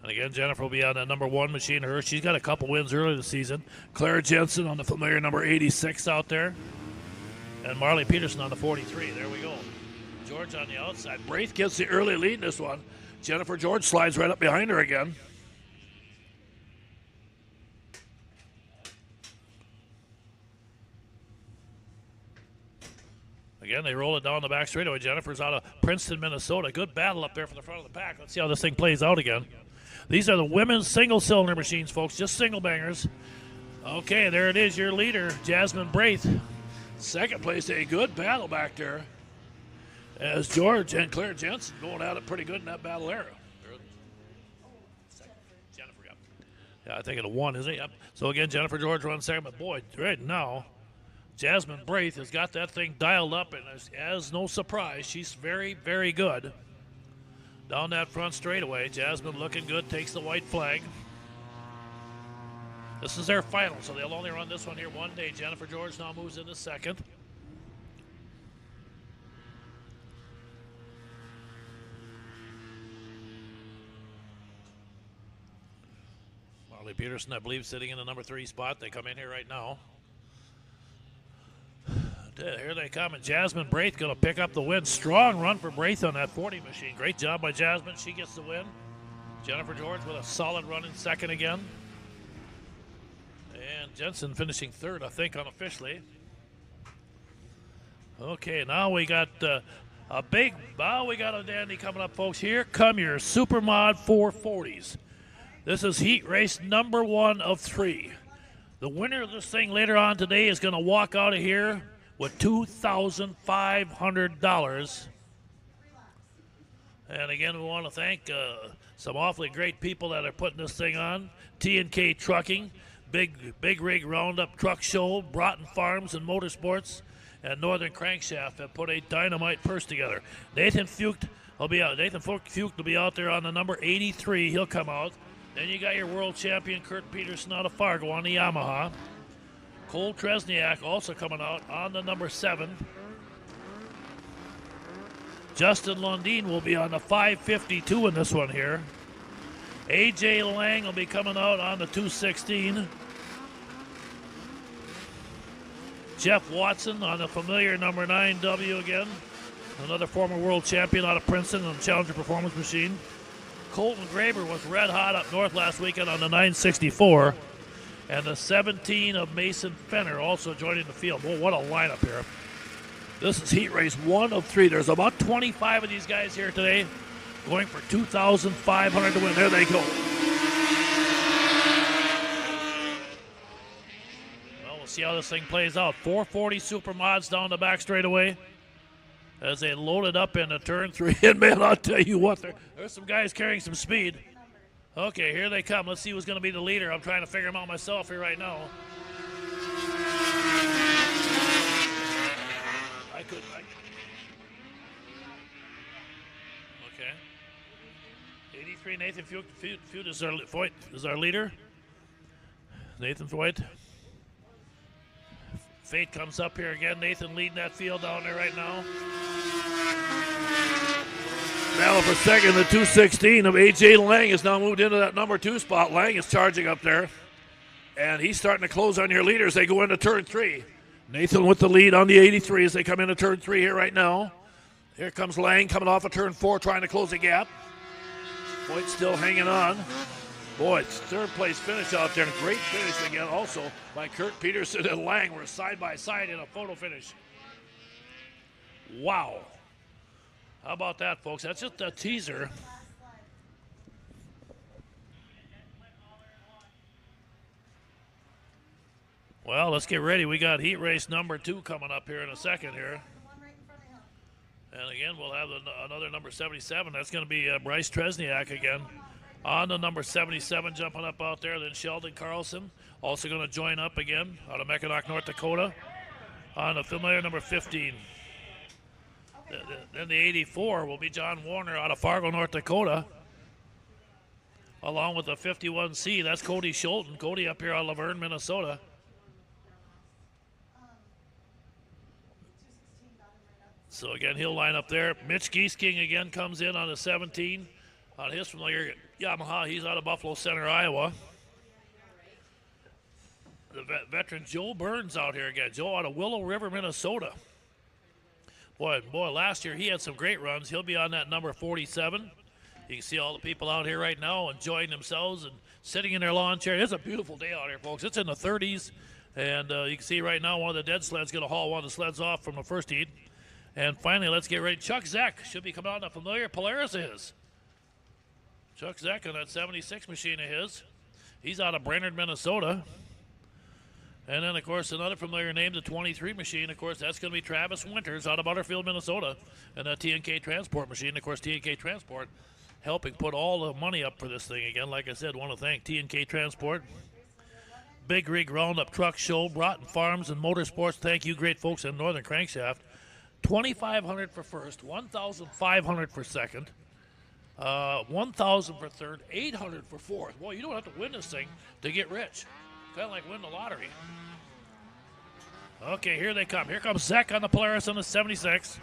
And again, Jennifer will be on the number 1 machine. She's got a couple wins early this season. Claire Jensen on the familiar number 86 out there. And Marley Peterson on the 43. There we go. George on the outside. Braith gets the early lead in this one. Jennifer George slides right up behind her again. Again, they roll it down the back straightaway. Jennifer's out of Princeton, Minnesota. Good battle up there for the front of the pack. Let's see how this thing plays out again. These are the women's single-cylinder machines, folks, just single bangers. Okay, there it is, your leader, Jasmine Braith. 2nd place, a good battle back there as George and Claire Jensen going at it pretty good in that battle there. Jennifer, yep. Yeah, I think it 1, isn't it? Yep. So again, Jennifer George runs 2nd, but boy, right now, Jasmine Braith has got that thing dialed up, and as no surprise, she's very, very good. Down that front straightaway, Jasmine looking good, takes the white flag. This is their final, so they'll only run this one here one day. Jennifer George now moves into 2nd. Marley Peterson, I believe, sitting in the number 3 spot. They come in here right now. Here they come, and Jasmine Braith going to pick up the win. Strong run for Braith on that 40 machine. Great job by Jasmine. She gets the win. Jennifer George with a solid run in 2nd again. And Jensen finishing 3rd, I think, unofficially. Okay, now we got a dandy coming up, folks. Here come your Supermod 440s. This is heat race number 1 of 3. The winner of this thing later on today is going to walk out of here with $2,500. And again, we want to thank some awfully great people that are putting this thing on. T&K Trucking, Big Rig Roundup Truck Show, Broughton Farms and Motorsports, and Northern Crankshaft have put a dynamite purse together. Nathan Fucht will be out. Nathan Fucht will be out there on the number 83. He'll come out. Then you got your world champion Kurt Peterson out of Fargo on the Yamaha. Cole Tresniak also coming out on the number 7. Justin Lundin will be on the 552 in this one here. AJ Lang will be coming out on the 216. Jeff Watson on the familiar number 9W again. Another former world champion out of Princeton on the Challenger Performance Machine. Colton Graber was red hot up north last weekend on the 964. And the 17 of Mason Fenner also joining the field. Boy, what a lineup here. This is heat race 1 of 3. There's about 25 of these guys here today going for $2,500 to win. There they go. Well, we'll see how this thing plays out. 440 Supermods down the back straightaway as they load it up into turn 3. And man, I'll tell you what, there's some guys carrying some speed. Okay, here they come. Let's see who's going to be the leader. I'm trying to figure them out myself here right now. Okay. 83, Nathan Feud is our leader. Nathan Voigt. Fate comes up here again. Nathan leading that field down there right now. Battle for second, the 216 of A.J. Lang has now moved into that number 2 spot. Lang is charging up there. And he's starting to close on your leader as they go into turn 3. Nathan with the lead on the 83 as they come into turn 3 here right now. Here comes Lang coming off of turn 4 trying to close the gap. Voigt still hanging on. Boy, it's third place finish out there. Great finish again also by Kurt Peterson and Lang. We're side by side in a photo finish. Wow. How about that, folks? That's just a teaser. Well, let's get ready. We got heat race number 2 coming up here in a second here. And again, we'll have another number 77. That's going to be Bryce Tresniak again. On the number 77 jumping up out there. Then Sheldon Carlson also going to join up again out of Mackinac, North Dakota. On the familiar number 15. Then the 84 will be John Warner out of Fargo, North Dakota. Along with the 51C, that's Cody Schulten. Cody up here out of Laverne, Minnesota. So again, he'll line up there. Mitch Giesking again comes in on the 17. On his familiar Yamaha, he's out of Buffalo Center, Iowa. The veteran Joe Burns out here again. Joe out of Willow River, Minnesota. Boy, last year he had some great runs. He'll be on that number 47. You can see all the people out here right now enjoying themselves and sitting in their lawn chair. It's a beautiful day out here, folks. It's in the 30s. And you can see right now one of the dead sleds going to haul one of the sleds off from the first heat. And finally, let's get ready. Chuck Zeck should be coming out on a familiar Polaris of his. Chuck Zeck on that 76 machine of his. He's out of Brainerd, Minnesota. And then, of course, another familiar name, the 23 machine. Of course, that's going to be Travis Winters out of Butterfield, Minnesota. And that T&K Transport machine. Of course, T&K Transport helping put all the money up for this thing again. Like I said, want to thank T&K Transport. Big Rig Roundup Truck Show, Broughton Farms and Motorsports. Thank you, great folks in Northern Crankshaft. $2,500 for first, $1,500 for second. $1,000 for third, $800 for fourth. Boy, you don't have to win this thing to get rich. Kind of like winning the lottery. Okay, here they come. Here comes Zeck on the Polaris on the 76.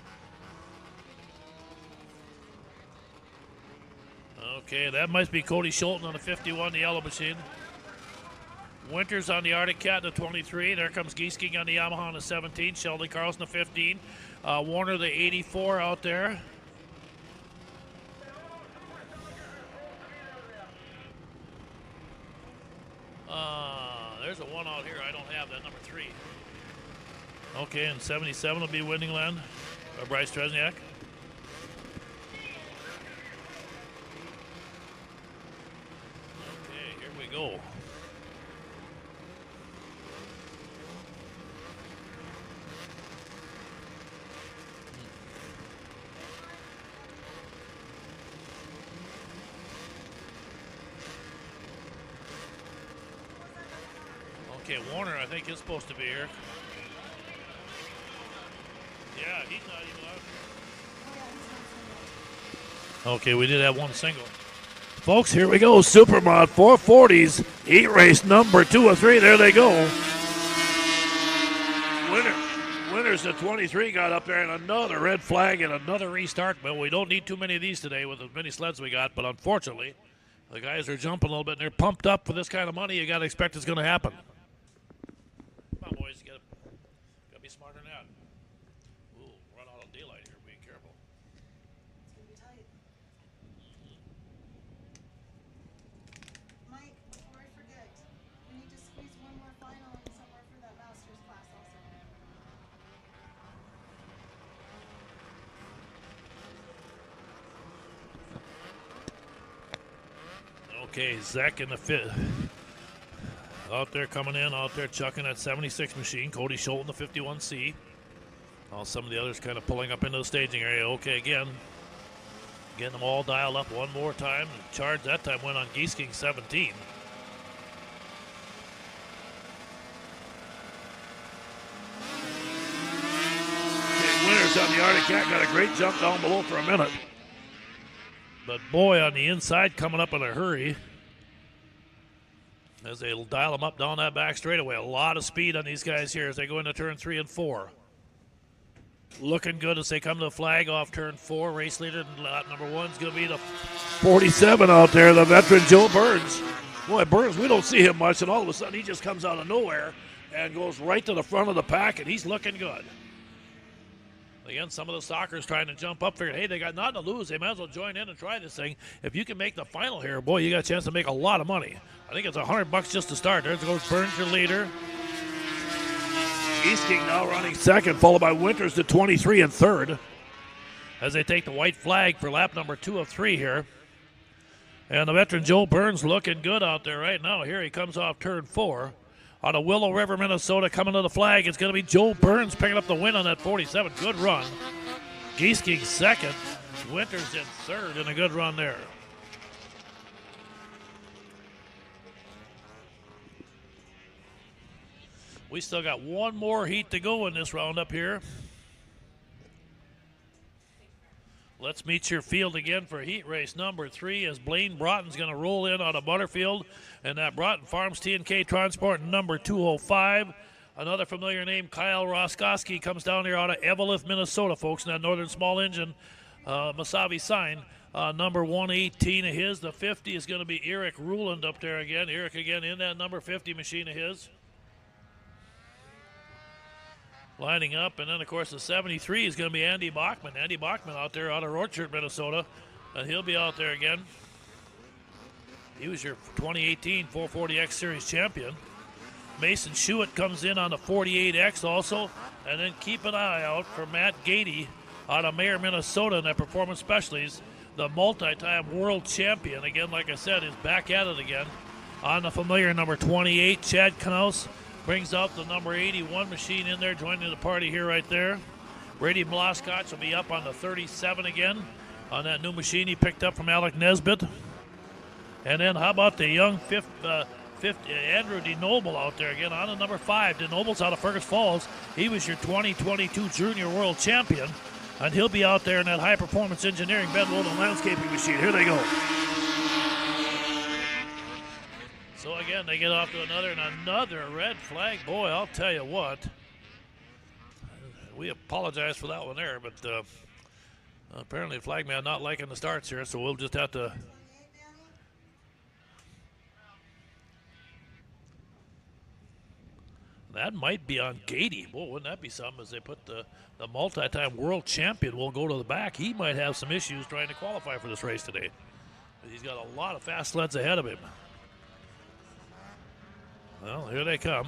Okay, that must be Cody Schulten on the 51, the yellow machine. Winters on the Arctic Cat, the 23. There comes Giesking on the Yamaha on the 17. Sheldon Carlson, the 15. Warner, the 84 out there. There's a one out here. I don't have that, number 3. Okay, and 77 will be Winning Land, Bryce Tresniak. Okay, here we go. Okay, Warner, I think, is supposed to be here. Yeah, he's not even out. Okay, we did have one single. Folks, here we go. Supermod 440s, heat race number 2 of 3. There they go. Winners at 23 got up there, and another red flag and another restart. But we don't need too many of these today with as many sleds we got. But unfortunately, the guys are jumping a little bit, and they're pumped up for this kind of money. You got to expect it's going to happen. Come on, boys. You got to be smarter than that. Ooh, run out of daylight here. Be careful. It's going to be tight. Mike, before I forget, we need to squeeze one more final in somewhere for that master's class also. Okay, Zach in the 5th. Out there coming in, out there chucking that 76 machine. Cody Schulten, the 51C. All some of the others kind of pulling up into the staging area. Okay, again. Getting them all dialed up one more time. The charge that time went on Geese King 17. Winters on the Arctic Cat got a great jump down below for a minute. But boy, on the inside, coming up in a hurry as they dial them up down that back straightaway. A lot of speed on these guys here as they go into turn 3 and 4. Looking good as they come to the flag off turn 4. Race leader lap number 1 is going to be the 47 out there, the veteran Joe Burns. Boy, Burns, we don't see him much, and all of a sudden he just comes out of nowhere and goes right to the front of the pack, and he's looking good. Again, some of the stalkers trying to jump up, figured, hey, they got nothing to lose. They might as well join in and try this thing. If you can make the final here, boy, you got a chance to make a lot of money. I think it's $100 just to start. There goes Burns, your leader. Geese King now running second, followed by Winters to 23 and third. As they take the white flag for lap number 2 of 3 here. And the veteran Joe Burns looking good out there right now. Here he comes off turn 4. Out of Willow River, Minnesota, coming to the flag. It's going to be Joe Burns picking up the win on that 47. Good run. Geese King second. Winters in third, and a good run there. We still got one more heat to go in this roundup here. Let's meet your field again for heat race number 3 as Blaine Broughton's going to roll in out of Butterfield. And that Broughton Farms T&K Transport number 205. Another familiar name, Kyle Roskoski, comes down here out of Eveleth, Minnesota, folks, in that Northern Small Engine Masabi sign. Number 118 of his. The 50 is going to be Eric Ruland up there again. Eric again in that number 50 machine of his. Lining up, and then, of course, the 73 is going to be Andy Bachman. Andy Bachman out there out of Orchard, Minnesota, and he'll be out there again. He was your 2018 440X Series champion. Mason Schuett comes in on the 48X also, and then keep an eye out for Matt Gady out of Mayer, Minnesota in that Performance Specialties. The multi-time world champion, again, like I said, is back at it again. On the familiar number 28, Chad Knaus brings out the number 81 machine in there, joining the party here right there. Brady Mlaskach will be up on the 37 again on that new machine he picked up from Alec Nesbitt. And then how about the young Andrew DeNoble out there again on the number 5. DeNoble's out of Fergus Falls. He was your 2022 Junior World Champion, and he'll be out there in that high-performance engineering bed loading landscaping machine. Here they go. So again, they get off to another red flag. Boy, I'll tell you what. We apologize for that one there, but apparently the flagman not liking the starts here, so we'll just have to. That might be on Gady. Boy, wouldn't that be something as they put the multi-time world champion will go to the back. He might have some issues trying to qualify for this race today. He's got a lot of fast sleds ahead of him. Well, here they come.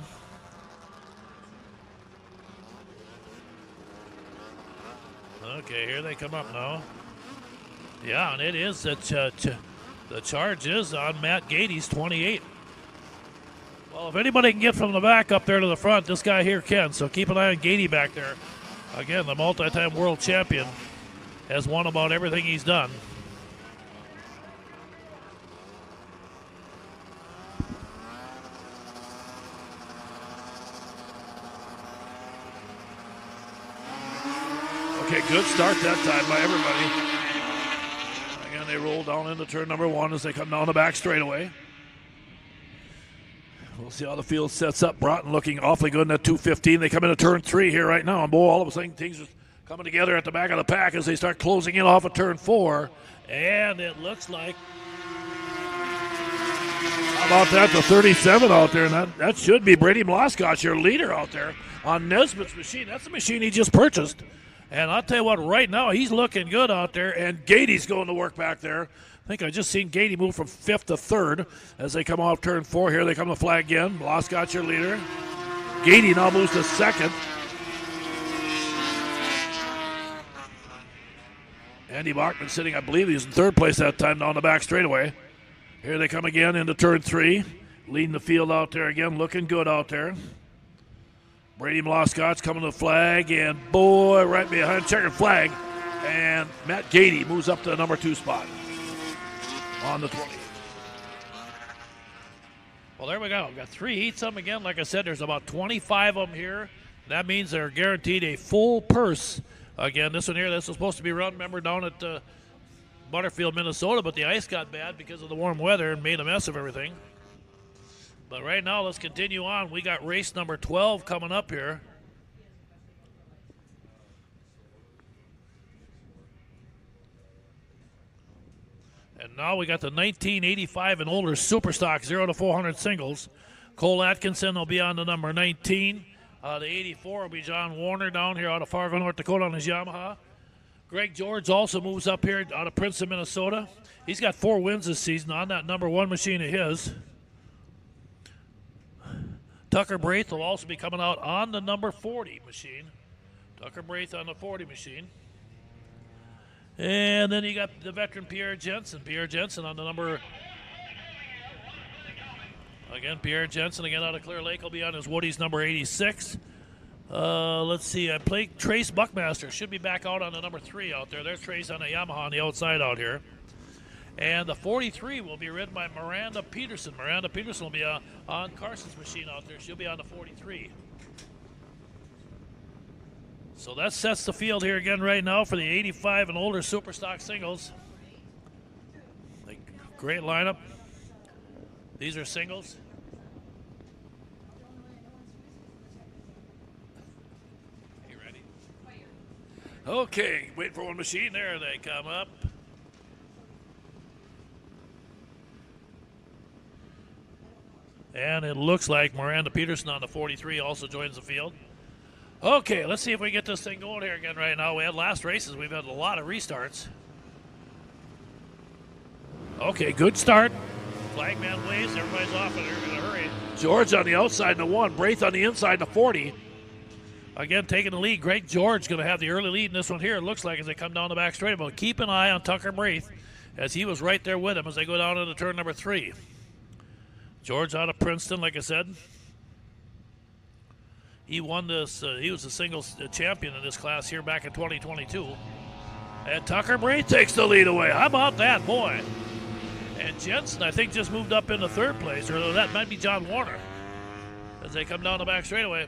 Okay, here they come up now. Yeah, and it is the charge is on Matt Gady's 28. Well, if anybody can get from the back up there to the front, this guy here can. So keep an eye on Gady back there. Again, the multi-time world champion has won about everything he's done. Okay, good start that time by everybody. Again, they roll down into turn number 1 as they come down the back straightaway. We'll see how the field sets up. Broughton looking awfully good in that 215. They come into turn 3 here right now, and boy, all of a sudden things are coming together at the back of the pack as they start closing in off of turn 4. And it looks like, how about that, the 37 out there, and that should be Brady Mlaskach, your leader out there on Nesbitt's machine. That's the machine he just purchased. And I'll tell you what, right now he's looking good out there, and Gady's going to work back there. I think I just seen Gady move from 5th to 3rd as they come off turn 4 here. They come to the flag again. Mlaskach, your leader. Gady now moves to 2nd. Andy Bachman sitting, I believe he was in 3rd place that time down the back straightaway. Here they come again into turn 3. Leading the field out there again, looking good out there. Brady Mlaskach coming to the flag, and boy, right behind, checkered flag. And Matt Gady moves up to the number 2 spot on the 20. Well, there we go. We've got 3 heats of them again. Like I said, there's about 25 of them here. That means they're guaranteed a full purse. Again, this one here, this was supposed to be run, remember, down at Butterfield, Minnesota, but the ice got bad because of the warm weather and made a mess of everything. But right now, let's continue on. We got race number 12 coming up here. And now we got the 1985 and older Superstock 0 to 400 singles. Cole Atkinson will be on the number 19. The 84 will be John Warner down here out of Fargo, North Dakota on his Yamaha. Greg George also moves up here out of Princeton, Minnesota. He's got 4 wins this season on that number 1 machine of his. Tucker Braith will also be coming out on the number 40 machine. Tucker Braith on the 40 machine. And then you got the veteran Pierre Jensen. Pierre Jensen on the number... Again, Pierre Jensen, again out of Clear Lake, will be on his Woody's number 86. Let's see, I played Trace Buckmaster. Should be back out on the number 3 out there. There's Trace on the Yamaha on the outside out here. And the 43 will be ridden by Miranda Peterson. Miranda Peterson will be on Carson's machine out there. She'll be on the 43. So that sets the field here again right now for the 85 and older Superstock singles. Great lineup. These are singles. You ready? Okay, wait for one machine. There they come up. And it looks like Miranda Peterson on the 43 also joins the field. Okay, let's see if we get this thing going here again right now. We had last races. We've had a lot of restarts. Okay, good start. Flagman waves. Everybody's off and they're in a hurry. George on the outside in the 1. Braith on the inside in the 40. Again, taking the lead. Greg George going to have the early lead in this one here, it looks like, as they come down the back straight. But keep an eye on Tucker Braith, as he was right there with him as they go down into turn number 3. George out of Princeton, like I said. He won this. He was the singles champion in this class here back in 2022. And Tucker Braith takes the lead away. How about that, boy? And Jensen, I think, just moved up into 3rd place, or that might be John Warner, as they come down the back straightaway.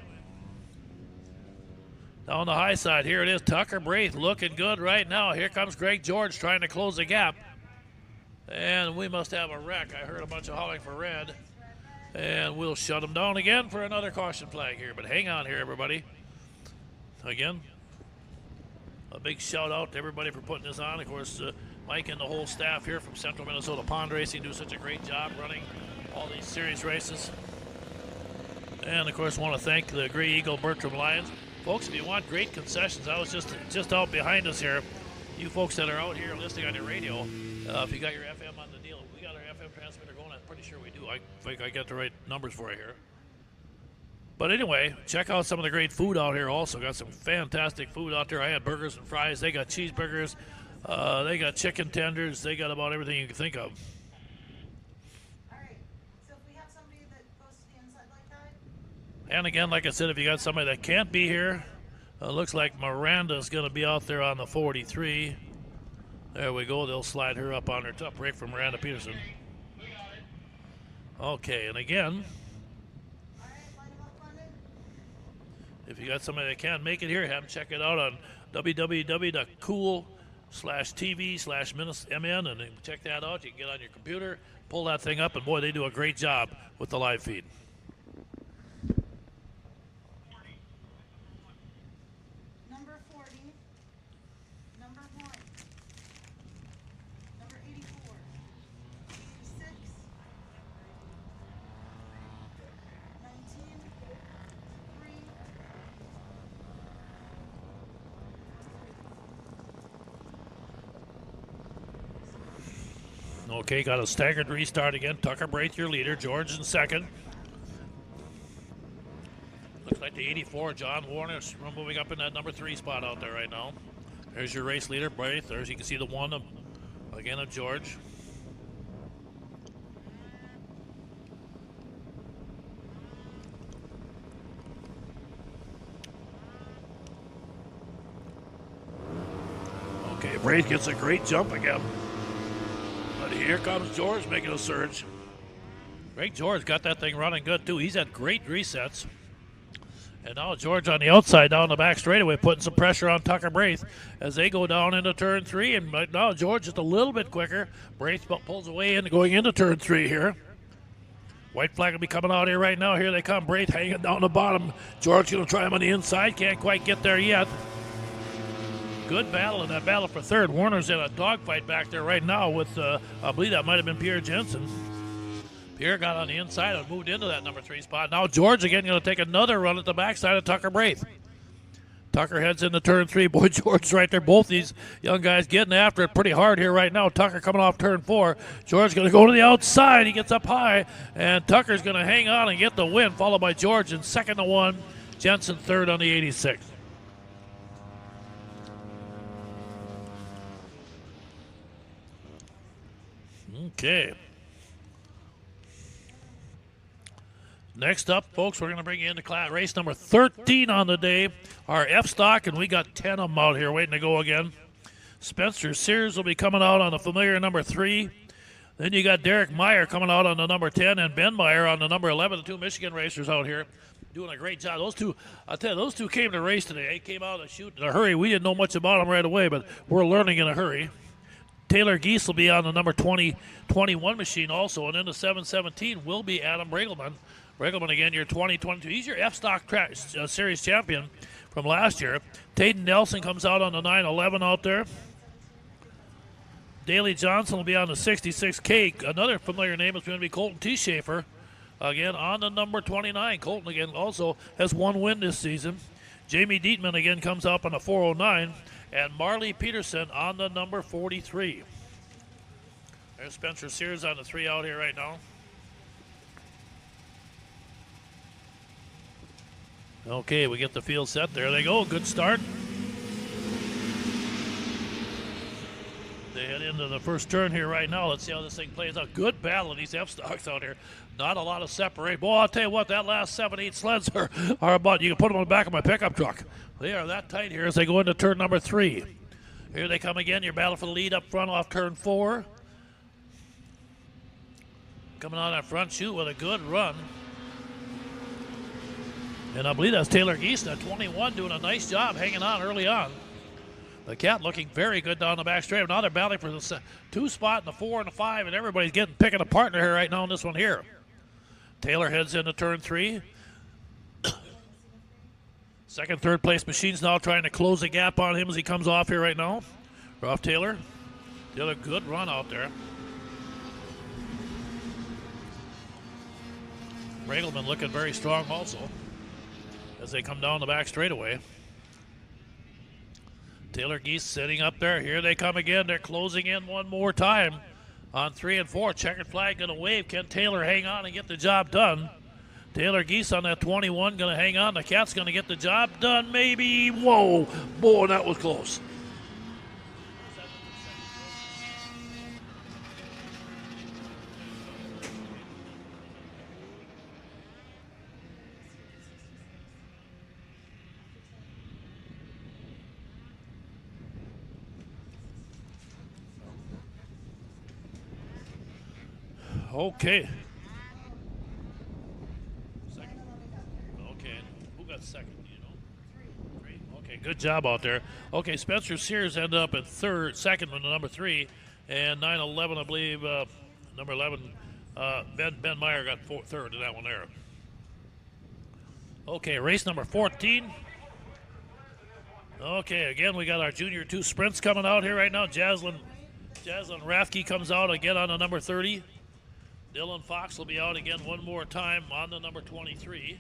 Down the high side, here it is. Tucker Braith looking good right now. Here comes Greg George trying to close the gap. And we must have a wreck. I heard a bunch of hauling for red. And we'll shut them down again for another caution flag here. But hang on here, everybody. Again, a big shout out to everybody for putting this on. Of course, Mike and the whole staff here from Central Minnesota Pond Racing do such a great job running all these series races. And, of course, want to thank the Grey Eagle Bertram Lions. Folks, if you want great concessions, I was just out behind us here. You folks that are out here listening on your radio, if you got your FM on the deal, we got our FM transmitter going. I'm pretty sure we do. I think I got the right numbers for you here. But anyway, check out some of the great food out here also. Got some fantastic food out there. I had burgers and fries. They got cheeseburgers. They got chicken tenders. They got about everything you can think of. All right. So if we have somebody that goes to the inside like that. And again, like I said, if you got somebody that can't be here, looks like Miranda's going to be out there on the 43. There we go. They'll slide her up on her top break from Miranda Peterson. Okay, and again, if you got somebody that can't make it here, have them check it out on www.cool/TV/MN, and check that out. You can get on your computer, pull that thing up, and boy, they do a great job with the live feed. Number 40. Number 1. Number 84. 86. 19. 3. Okay, got a staggered restart again. Tucker Braith, your leader. George in second. Looks like the 84, John Warner, moving up in that number 3 spot out there right now. There's your race leader, Braith. There's, you can see the one again of George. Braith gets a great jump again. But here comes George making a surge. Greg George got that thing running good, too. He's had great resets. And now George on the outside down the back straightaway, putting some pressure on Tucker Braith as they go down into turn 3. And right now George just a little bit quicker. Braith pulls away in, going into turn 3 here. White flag will be coming out here right now. Here they come. Braith hanging down the bottom. George going to try him on the inside. Can't quite get there yet. Good battle in that battle for third. Warner's in a dogfight back there right now with, I believe that might have been Pierre Jensen. Pierre got on the inside and moved into that number 3 spot. Now George again going to take another run at the backside of Tucker Braith. Tucker heads into turn 3. Boy, George's right there. Both these young guys getting after it pretty hard here right now. Tucker coming off turn 4. George going to go to the outside. He gets up high, and Tucker's going to hang on and get the win, followed by George in second to 1. Jensen third on the 86. Okay. Next up, folks, we're going to bring you into class race number 13 on the day, our F-Stock, and we got 10 of them out here waiting to go again. Spencer Sears will be coming out on the familiar number 3. Then you got Derek Meyer coming out on the number 10, and Ben Meyer on the number 11. The two Michigan racers out here doing a great job. Those two, I'll tell you, those two came to race today. They came out to shoot in a hurry. We didn't know much about them right away, but we're learning in a hurry. Taylor Geese will be on the number 2021 machine also, and then the 717 will be Adam Regelman. Regelman, again, your 2022. He's your F-Stock Series champion from last year. Tayden Nelson comes out on the 911 out there. Daley Johnson will be on the 66K. Another familiar name is going to be Colton T. Schaefer, again, on the number 29. Colton, again, also has one win this season. Jamie Dietman, again, comes up on the 409. And Marley Peterson on the number 43. There's Spencer Sears on the 3 out here right now. Okay, we get the field set. There they go. Good start. They head into the first turn here right now. Let's see how this thing plays out. Good battle of these F-Stocks out here. Not a lot of separate. Boy, I'll tell you what, that last 7-8 sleds are about. You can put them on the back of my pickup truck. They are that tight here as they go into turn number 3. Here they come again. Your battle for the lead up front off turn 4. Coming on that front chute with a good run. And I believe that's Taylor Geese at 21 doing a nice job hanging on early on. The Cat looking very good down the back straight. Now they're battling for the 2 spot and the 4 and the 5, and everybody's picking a partner here right now in this one here. Taylor heads into turn 3. Second, third place machines now trying to close the gap on him as he comes off here right now. Off Taylor. The other good run out there. Regelman looking very strong also as they come down the back straightaway. Taylor Geese sitting up there. Here they come again. They're closing in one more time on 3 and 4. Checkered flag going to wave. Can Taylor hang on and get the job done? Taylor Geese on that 21 going to hang on. The Cat's going to get the job done maybe. Whoa, boy, that was close. Okay. Second. Okay. Who got second? Do you know? 3. Okay. Good job out there. Okay. Spencer Sears ended up at second with the number 3, and 911, I believe, number 11. Ben Meyer got third in that one there. Okay. Race number 14. Okay. Again, we got our Junior 2 sprints coming out here right now. Jaslyn Rathke comes out again on the number 30. Dylan Fox will be out again one more time on the number 23.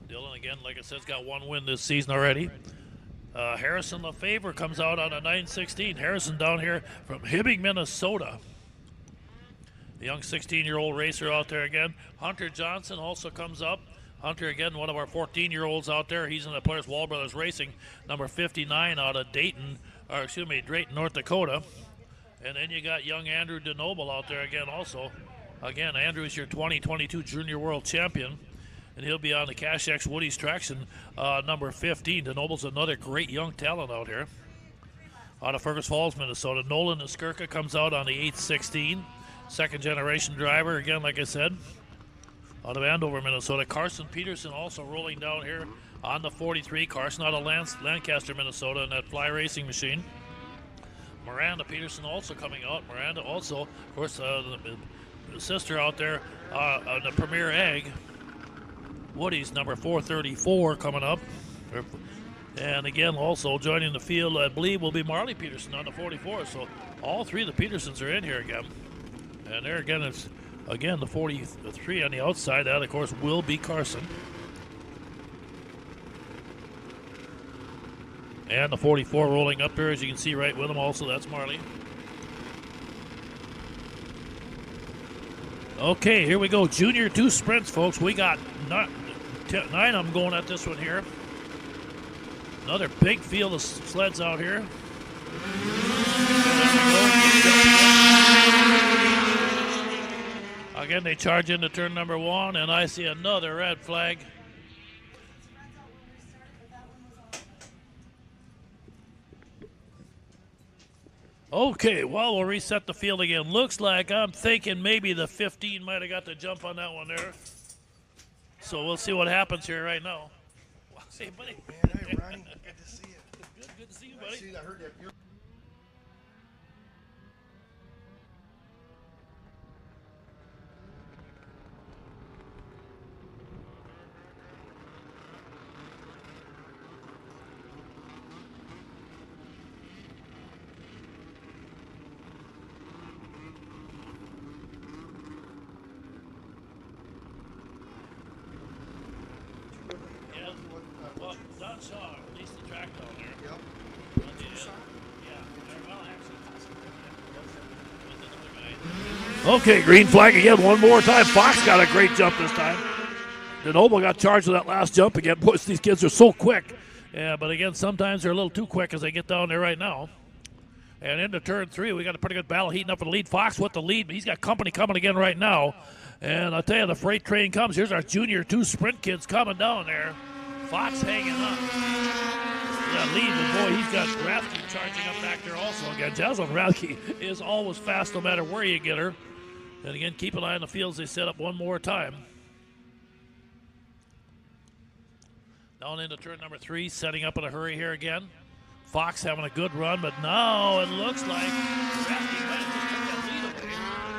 Dylan, again, like I said, has got one win this season already. Harrison LaFavor comes out on a 916. Harrison down here from Hibbing, Minnesota. The young 16-year-old racer out there again. Hunter Johnson also comes up. Hunter, again, one of our 14-year-olds out there. He's in the Players Wall Brothers Racing, number 59 out of Drayton, North Dakota. And then you got young Andrew DeNoble out there again also. Again, Andrew's your 2022 Junior World Champion. and he'll be on the Cash X Woody's Traction number 15. DeNoble's another great young talent out here. Out of Fergus Falls, Minnesota. Nolan Skirka comes out on the 816. Second generation driver, again, like I said, out of Andover, Minnesota. Carson Peterson also rolling down here on the 43. Carson out of Lancaster, Minnesota, in that fly racing machine. Miranda Peterson also coming out. Miranda also, of course, the sister out there on the Premier Ag. Woody's number 434 coming up. And again, also joining the field, I believe, will be Marley Peterson on the 44. So all three of the Petersons are in here again. And there again, it's again the 43 on the outside. That, of course, will be Carson. And the 44 rolling up here, as you can see right with him also, that's Marley. Okay, here we go. Junior 2 sprints, folks. We got 9 of them going at this one here. Another big field of sleds out here. Again, they charge into turn number 1, and I see another red flag. Okay, well, we'll reset the field again. Looks like I'm thinking maybe the 15 might have got the jump on that one there. So we'll see what happens here right now. Hey, buddy. Man, hey, Ronnie. Good to see you. Good to see you, buddy. I heard that. Well, Don Shaw released the track down there. Yep. Okay, green flag again one more time. Fox got a great jump this time. DeNoble got charged with that last jump again. Boy, these kids are so quick. Yeah, but again, sometimes they're a little too quick as they get down there right now. And into turn 3, we got a pretty good battle heating up for the lead. Fox with the lead, but he's got company coming again right now. And I'll tell you, the freight train comes. Here's our junior 2 sprint kids coming down there. Fox hanging up. Yeah, lead, but boy, he's got Rathke charging up back there also again. Jocelyn Rathke is always fast no matter where you get her. And again, keep an eye on the fields. They set up one more time. Down into turn number 3, setting up in a hurry here again. Fox having a good run, but now it looks like Rathke might have just took that lead away.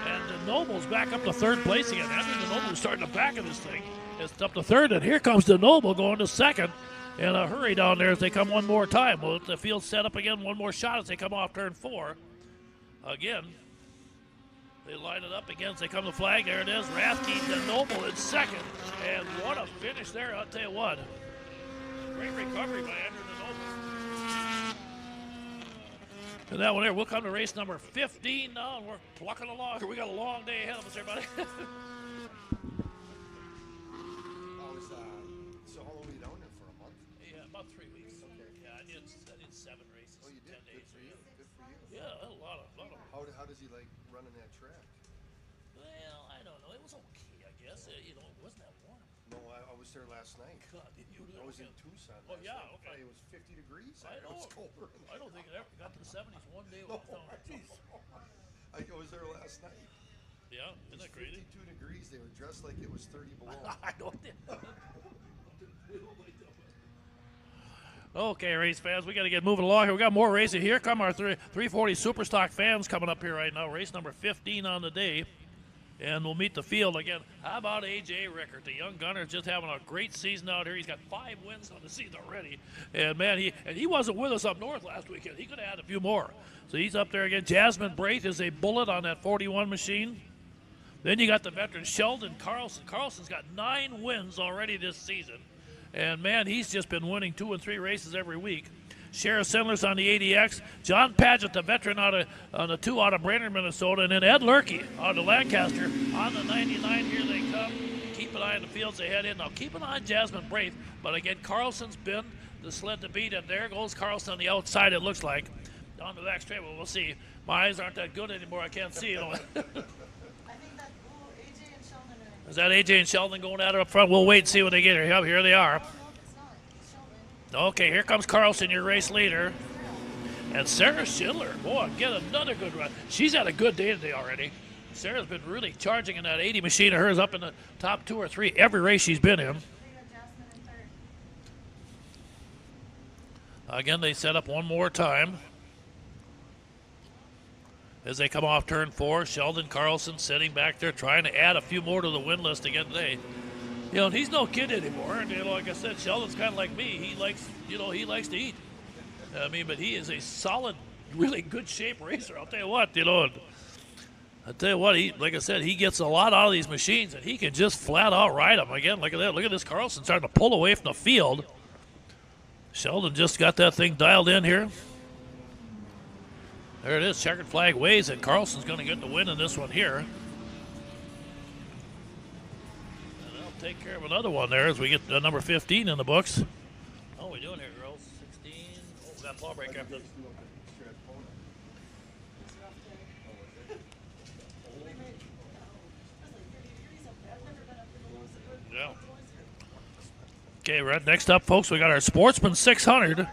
And DeNoble's back up to 3rd place again. Andrew DeNoble's starting the back of this thing. It's up to 3rd, and here comes DeNoble going to 2nd. In a hurry down there as they come one more time. Well, the field set up again, one more shot as they come off turn 4. Again, they line it up again as they come to the flag. There it is. Rathke, DeNoble in 2nd. And what a finish there, I'll tell you what. Great recovery by Andrew DeNoble. And that one there, we'll come to race number 15 now, and we're plucking along. We got a long day ahead of us, everybody. So how long were you down there for? A month? Yeah, about 3 weeks. Okay. Yeah, I did 7 races. Oh, you did? 10 days. Good for you. Good for you. Yeah, a lot of. How does he like running that track? Well, I don't know. It was okay, I guess. It wasn't that warm. No, I was there last night. God, I was in Tucson. Oh, yeah, night. okay. It was 50 degrees. I know. It was colder. I don't think it ever got to the 70s one day. No, I was there last night. Yeah, isn't that crazy? 52 degrees. They were dressed like it was 30 below. I don't think. Okay, race fans, we got to get moving along here. We got more racing. Here come our 340 Superstock fans coming up here right now. Race number 15 on the day. And we'll meet the field again. How about A.J. Rickert? The young gunner is just having a great season out here. He's got 5 wins on the season already. And, man, he wasn't with us up north last weekend. He could have had a few more. So he's up there again. Jasmine Braith is a bullet on that 41 machine. Then you got the veteran Sheldon Carlson. Carlson's got 9 wins already this season. And, man, he's just been winning 2 and 3 races every week. Sheriff Sendler's on the ADX. John Padgett, the veteran on the 2 out of Brainerd, Minnesota. And then Ed Lurkey out of Lancaster on the 99. Here they come. Keep an eye on the fields they head in. Now, keep an eye on Jasmine Braith. But, again, Carlson's been the sled to beat. And there goes Carlson on the outside, it looks like. Down the back straight. Well, we'll see. My eyes aren't that good anymore. I can't see it. I think that AJ and Sheldon are in Is that AJ and Sheldon going at it up front? We'll wait and see when they get here. Yep, here they are. Okay, here comes Carlson, your race leader. And Sarah Schindler, boy, get another good run. She's had a good day today already. Sarah's been really charging in that 80 machine of hers, up in the top 2 or 3 every race she's been in. Again, they set up one more time. As they come off turn 4, Sheldon Carlson sitting back there trying to add a few more to the win list again today. You know, and he's no kid anymore. And, you know, like I said, Sheldon's kind of like me. He likes, you know, he likes to eat. I mean, but he is a solid, really good shape racer. I'll tell you what, you know. I'll tell you what, he, like I said, he gets a lot out of these machines, and he can just flat out ride them. Again, look at that. Look at this Carlson starting to pull away from the field. Sheldon just got that thing dialed in here. There it is. Checkered flag waves, and Carlson's going to get the win in this one here. And they'll take care of another one there as we get number 15 in the books. How are we doing here, girls? 16. Oh, we got a ball break after this. Yeah. Okay, right next up, folks, we got our Sportsman 600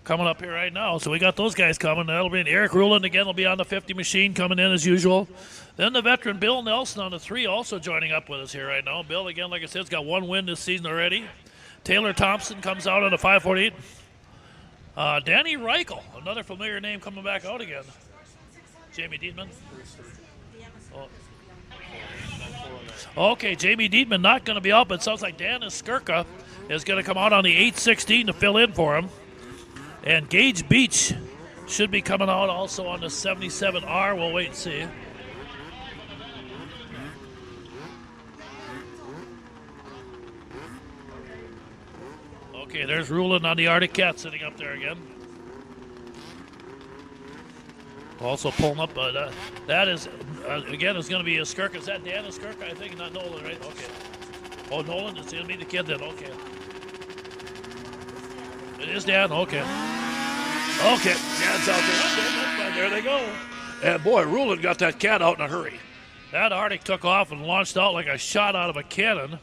coming up here right now. So we got those guys coming. That'll be Eric Ruland again. Will be on the 50 machine coming in as usual. Then the veteran Bill Nelson on the 3 also joining up with us here right now. Bill, again, like I said, has got 1 win this season already. Taylor Thompson comes out on the 548. Danny Reichel, another familiar name coming back out again. Jamie Dietman. Okay, Jamie Dietman not going to be out, but it sounds like Dan Skirka is going to come out on the 816 to fill in for him. And Gage Beach should be coming out also on the 77R. We'll wait and see. Okay, there's Ruland on the Arctic Cat sitting up there again. Also pulling up, that is, again, is going to be a Skirka. Is that Dan Skirka? I think, not Nolan, right? Okay. Oh, Nolan, it's going to be the kid then, okay. It is Dan, okay. Okay, Dan's out there. There they go. And boy, Ruland got that cat out in a hurry. That Arctic took off and launched out like a shot out of a cannon.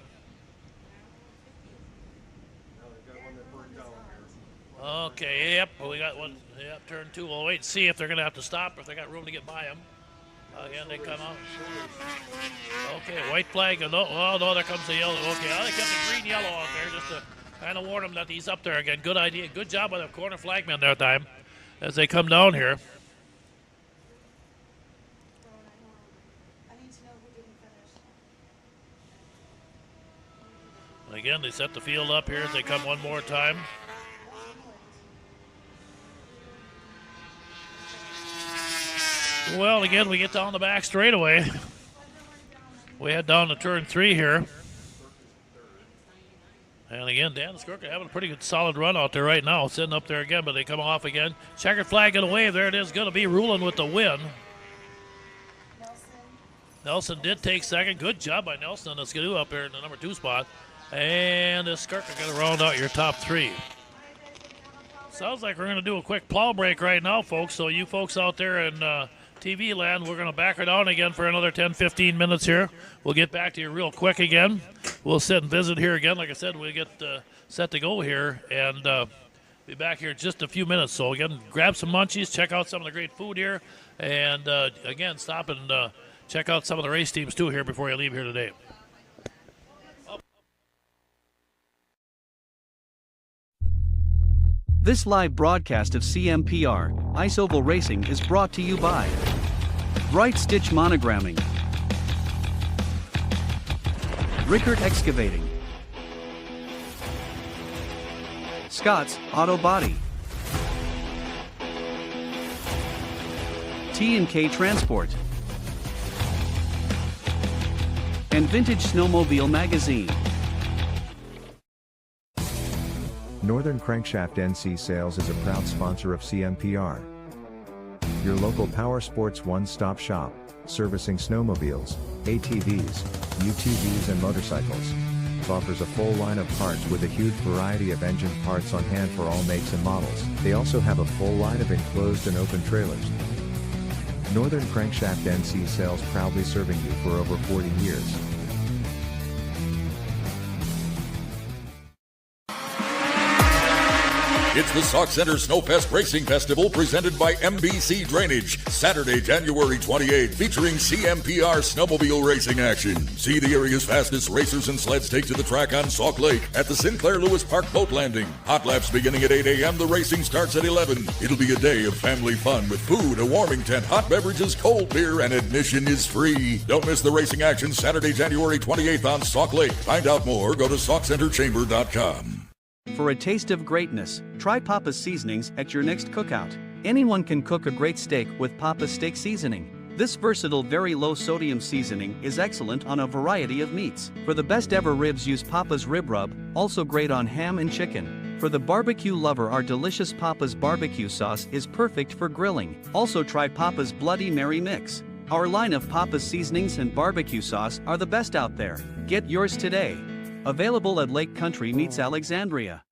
Okay, yep, well, we got one. Yep, turn 2. We'll wait and see if they're going to have to stop or if they got room to get by him. Again, they come out. Okay, white flag. Oh, no, there comes the yellow. Okay, they kept the green yellow out there just to kind of warn him that he's up there again. Good idea. Good job by the corner flagman that time as they come down here. And again, they set the field up here as they come one more time. Well, again, we get down the back straightaway. We head down to turn 3 here. And again, Dan Skirka having a pretty good solid run out there right now, sitting up there again, but they come off again. Checkered flag and a wave. There it is, going to be Ruland with the win. Nelson did take second. Good job by Nelson on the skidoo up there in the number 2 spot. And this Skirka going to round out your top 3. Sounds like we're going to do a quick plow break right now, folks. So you folks out there in TV land, we're going to back her down again for another 10-15 minutes here. We'll get back to you real quick again. We'll sit and visit here again. Like I said, we get set to go here and be back here in just a few minutes. So again, grab some munchies, check out some of the great food here, and again, stop and check out some of the race teams too here before you leave here today. This live broadcast of CMPR Ice Oval Racing is brought to you by Bright Stitch Monogramming, Rickert Excavating, Scott's Auto Body, T&K Transport, and Vintage Snowmobile Magazine. Northern Crankshaft NC Sales is a proud sponsor of CMPR. Your local power sports one-stop shop, servicing snowmobiles, ATVs, UTVs and motorcycles. Offers a full line of parts with a huge variety of engine parts on hand for all makes and models. They also have a full line of enclosed and open trailers. Northern Crankshaft NC Sales, proudly serving you for over 40 years. It's the Sauk Center Snowfest Racing Festival presented by MBC Drainage. Saturday, January 28th, featuring CMPR snowmobile racing action. See the area's fastest racers and sleds take to the track on Sauk Lake at the Sinclair Lewis Park Boat Landing. Hot laps beginning at 8 a.m. The racing starts at 11. It'll be a day of family fun with food, a warming tent, hot beverages, cold beer, and admission is free. Don't miss the racing action Saturday, January 28th on Sauk Lake. Find out more, go to SaukCenterChamber.com. For a taste of greatness, try Papa's Seasonings at your next cookout. Anyone can cook a great steak with Papa's Steak Seasoning. This versatile, very low sodium seasoning is excellent on a variety of meats. For the best ever ribs, use Papa's Rib Rub, also great on ham and chicken. For the barbecue lover, our delicious Papa's barbecue sauce is perfect for grilling. Also try Papa's Bloody Mary Mix. Our line of Papa's seasonings and barbecue sauce are the best out there. Get yours today. Available at Lake Country Meats Alexandria.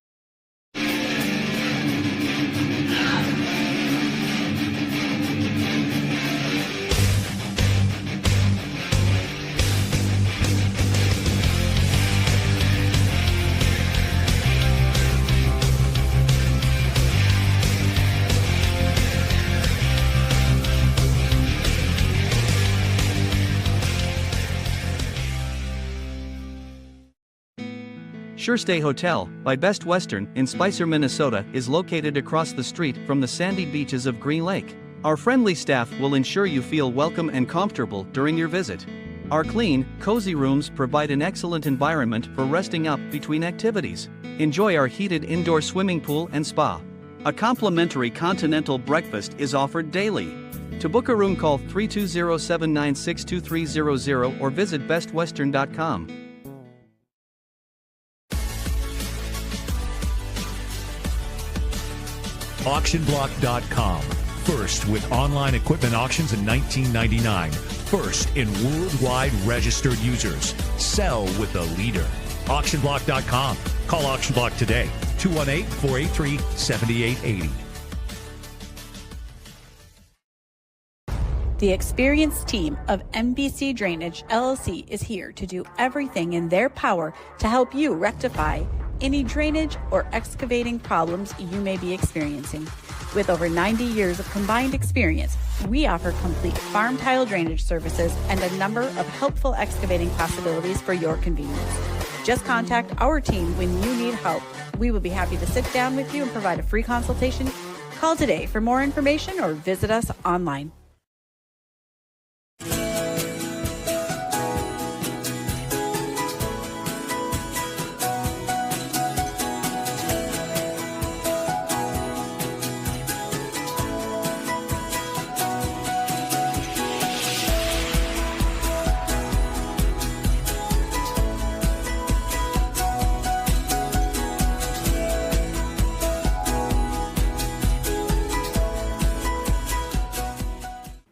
SureStay Hotel, by Best Western, in Spicer, Minnesota, is located across the street from the sandy beaches of Green Lake. Our friendly staff will ensure you feel welcome and comfortable during your visit. Our clean, cozy rooms provide an excellent environment for resting up between activities. Enjoy our heated indoor swimming pool and spa. A complimentary continental breakfast is offered daily. To book a room, call 320-796-2300 or visit bestwestern.com. AuctionBlock.com. First with online equipment auctions in 1999. First in worldwide registered users. Sell with a leader. AuctionBlock.com. Call AuctionBlock today. 218-483-7880. The experienced team of MBC Drainage LLC is here to do everything in their power to help you rectify any drainage or excavating problems you may be experiencing. With over 90 years of combined experience, we offer complete farm tile drainage services and a number of helpful excavating possibilities for your convenience. Just contact our team when you need help. We will be happy to sit down with you and provide a free consultation. Call today for more information or visit us online.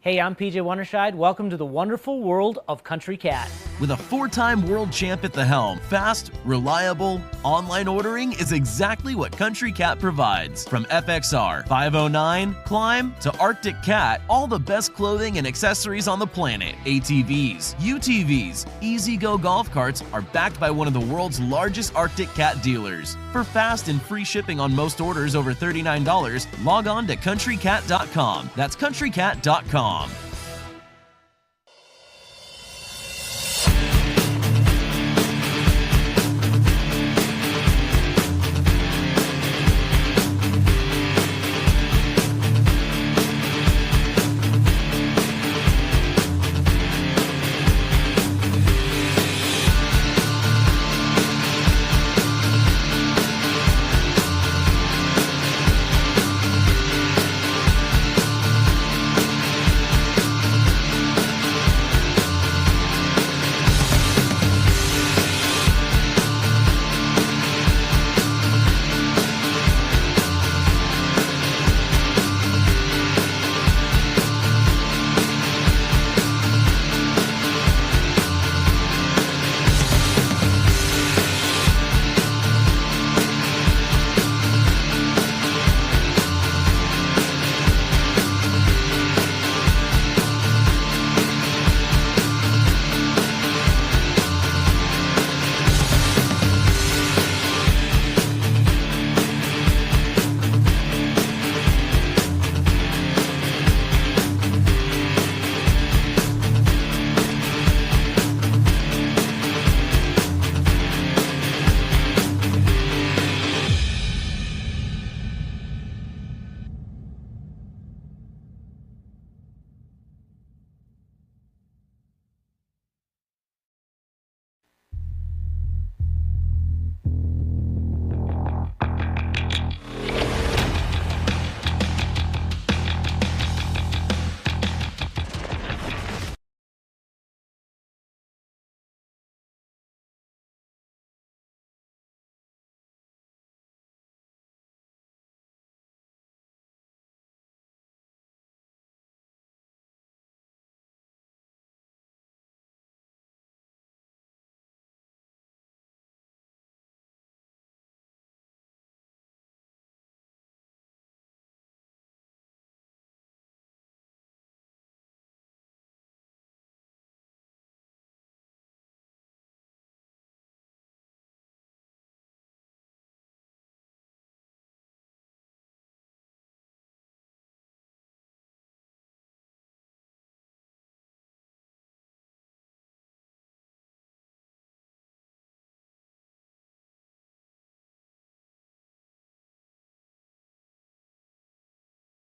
Hey, I'm PJ Wonderscheid. Welcome to the wonderful world of Country Cat. With a 4-time world champ at the helm, fast, reliable, online ordering is exactly what Country Cat provides. From FXR, 509, Climb, to Arctic Cat, all the best clothing and accessories on the planet. ATVs, UTVs, E-Z-Go golf carts are backed by one of the world's largest Arctic Cat dealers. For fast and free shipping on most orders over $39, log on to countrycat.com. That's countrycat.com.